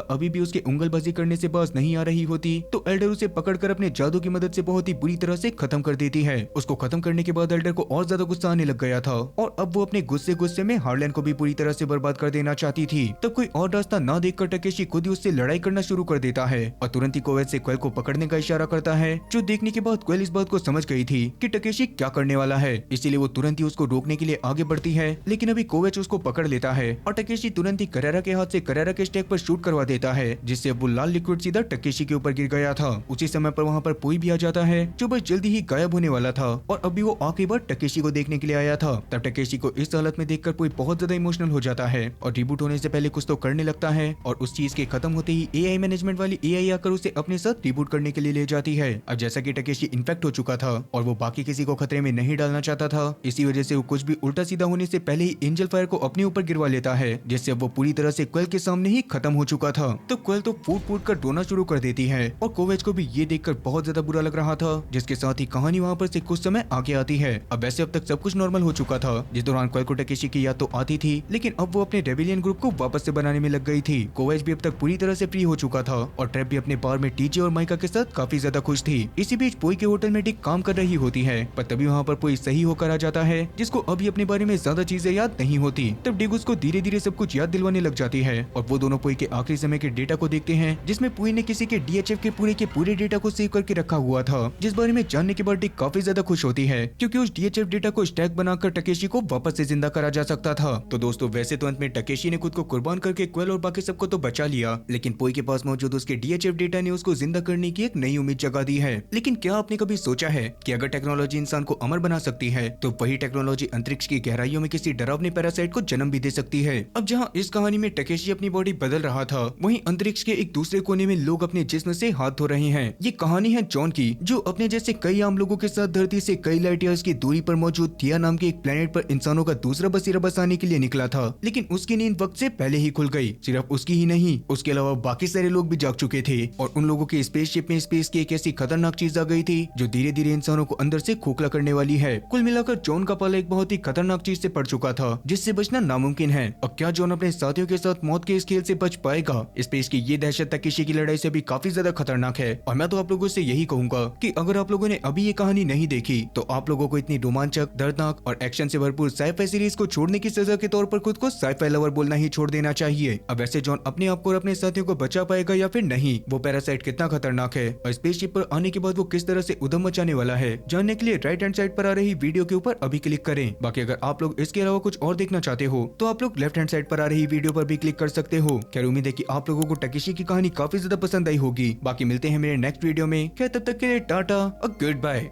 अभी भी उसके उंगलबाजी करने से बाज नहीं आ रही होती, तो एल्डर उसे पकड़कर अपने जादू की मदद से बहुत ही बुरी तरह से खत्म कर देती है। उसको खत्म करने के बाद एल्डर को और ज्यादा गुस्सा आने लग गया था और अब वो अपने गुस्से में हार्लैंड को भी पूरी तरह से बर्बाद कर देना चाहती थी। तब कोई और रास्ता ना देखकर टकेशी खुद ही उससे लड़ाई करना शुरू कर देता है और तुरंत ही कोवेच से क्वेल को पकड़ने का इशारा करता है, जो देखने के बाद क्वेल इस बात को समझ गई थी कि टकेशी क्या करने वाला है। इसीलिए वो तुरंत ही उसको रोकने के लिए आगे बढ़ती है, लेकिन अभी कोवेच उसको पकड़ लेता है और टकेशी तुरंत ही करारा के हाथ से करारा के स्टेक पर शूट करवा देता है, जिससे वो लाल लिक्विड सीधा टकेशी के ऊपर गिर गया था। उसी समय पर वहाँ पर पोई भी आ जाता है, जो बस जल्दी ही गायब होने वाला था और अभी वो आखिरी बार टकेशी को देखने के लिए आया था। तब टकेशी को इस हालत में देखकर पोई बहुत ज्यादा इमोशनल हो जाता है और रिबूट होने से पहले कुछ तो करने लगता है। और उस चीज के खत्म होते ही एआई मैनेजमेंट वाली एआई आकर उसे अपने साथ रिबूट करने के लिए ले जाती है। अब जैसा कि टकेशी इन्फेक्ट हो चुका था और वो बाकी किसी को खतरे में नहीं डालना चाहता था, इसी वजह से वो कुछ भी उल्टा सीधा होने से पहले ही एंजल फायर को अपने ऊपर गिरवा लेता है, जिससे वो पूरी तरह से क्वेल के सामने ही खत्म हो चुका था। तो क्वेल तो फूट फूट कर रोना शुरू कर देती है और कोवेच को भी ये देखकर बहुत ज्यादा बुरा लग रहा था, जिसके साथ ही कहानी वहाँ पर से कुछ समय आगे आती है। अब वैसे अब तक सब कुछ नॉर्मल हो चुका था, जिस दौरान क्वेल को टकेशी की याद तो आती थी, लेकिन अब वो अपने रेबेलियन ग्रुप को वापस से बनाने में लग गई थी। कोवेच भी अब तक पूरी तरह से फ्री हो चुका था और ट्रैप भी अपने बार में टीजे और माइका के साथ काफी ज्यादा खुश थी। इसी बीच पोई के होटल में डिक काम कर रही होती है, पर तभी वहाँ पर पोई सही होकर आ जाता है, जिसको अभी अपने बारे में ज्यादा चीजें याद नहीं होती। तब डिग उसको धीरे धीरे सब कुछ याद दिलवाने लग जाती है और वो दोनों पोई के आखिरी समय के डेटा को देखते हैं, जिसमें पोई ने किसी के डीएचएफ के पूरे डेटा को सेव करके रखा हुआ था, जिस बारे में जानने के बाद डिग काफी ज्यादा खुश होती है, क्योंकि उस डीएचएफ डेटा को स्टैक बनाकर टकेशी को वापस से जिंदा करा जा सकता था। तो दोस्तों, वैसे तो अंत में टकेशी ने खुद को कुर्बान करके क्वेल और बाकी सबको तो बचा लिया, लेकिन पोई के पास मौजूद उसके डीएचएफ डेटा ने उसको जिंदा करने की एक नई उम्मीद जगा दी है। लेकिन क्या आपने कभी सोचा है कि अगर टेक्नोलॉजी इंसान को अमर बना सकती है, तो वही टेक्नोलॉजी अंतरिक्ष की गहराइयों में किसी डरावने पैरासाइट को जन्म भी दे सकती है। अब जहाँ इस कहानी में टकेशी अपनी बॉडी बदल रहा था, वहीं अंतरिक्ष के एक दूसरे कोने में लोग अपने जिस्म से हाथ धो रहे हैं। ये कहानी है जॉन की, जो अपने जैसे कई आम लोगों के साथ धरती से कई लाइट ईयर्स की दूरी पर मौजूद थिया नाम के एक प्लेनेट पर इंसानों का दूसरा बसेरा बसाने के लिए निकला था, लेकिन उसकी नींद वक्त से पहले ही खुल गई। सिर्फ उसकी ही नहीं, उसके अलावा बाकी सारे लोग भी जाग चुके थे और उन लोगों के स्पेसशिप में स्पेस की एक ऐसी खतरनाक चीज आ गई थी जो धीरे धीरे इंसानों को अंदर से खोखला करने वाली है। कुल मिलाकर जॉन का पाला एक बहुत ही खतरनाक चीज से पड़ चुका था, जिससे बचना नामुमकिन है। अब क्या जॉन अपने साथियों के साथ मौत के इस खेल से बच पाएगा? स्पेस की ये दहशत टकेशी की लड़ाई से भी काफी ज्यादा खतरनाक है और मैं तो आप लोगों से यही कहूंगा कि अगर आप लोगों ने अभी ये कहानी नहीं देखी, तो आप लोगों को इतनी रोमांचक, दर्दनाक और एक्शन से भरपूर साइफाई सीरीज को छोड़ने की सजा के तौर पर खुद को साइफाई लवर बोलना ही छोड़ देना चाहिए। अब वैसे जॉन अपने आप को और अपने साथियों को बचा पाएगा या फिर नहीं, वो पैरासाइट कितना खतरनाक है और स्पेसशिप पर आने के बाद वो किस तरह से उधम मचाने वाला है, जानने के लिए राइट हैंड साइड पर आ रही वीडियो के ऊपर अभी क्लिक करें। बाकी अगर आप लोग इसके अलावा कुछ और देखना चाहते हो तो आप लोग लेफ्ट हैंड साइड पर आ रही वीडियो पर भी क्लिक कर सकते हो। खैर उम्मीद है कि आप लोगों को टकेशी की कहानी काफी ज्यादा पसंद आई होगी। बाकी मिलते हैं मेरे नेक्स्ट वीडियो में। क्या तब तक के लिए टाटा और गुड बाय।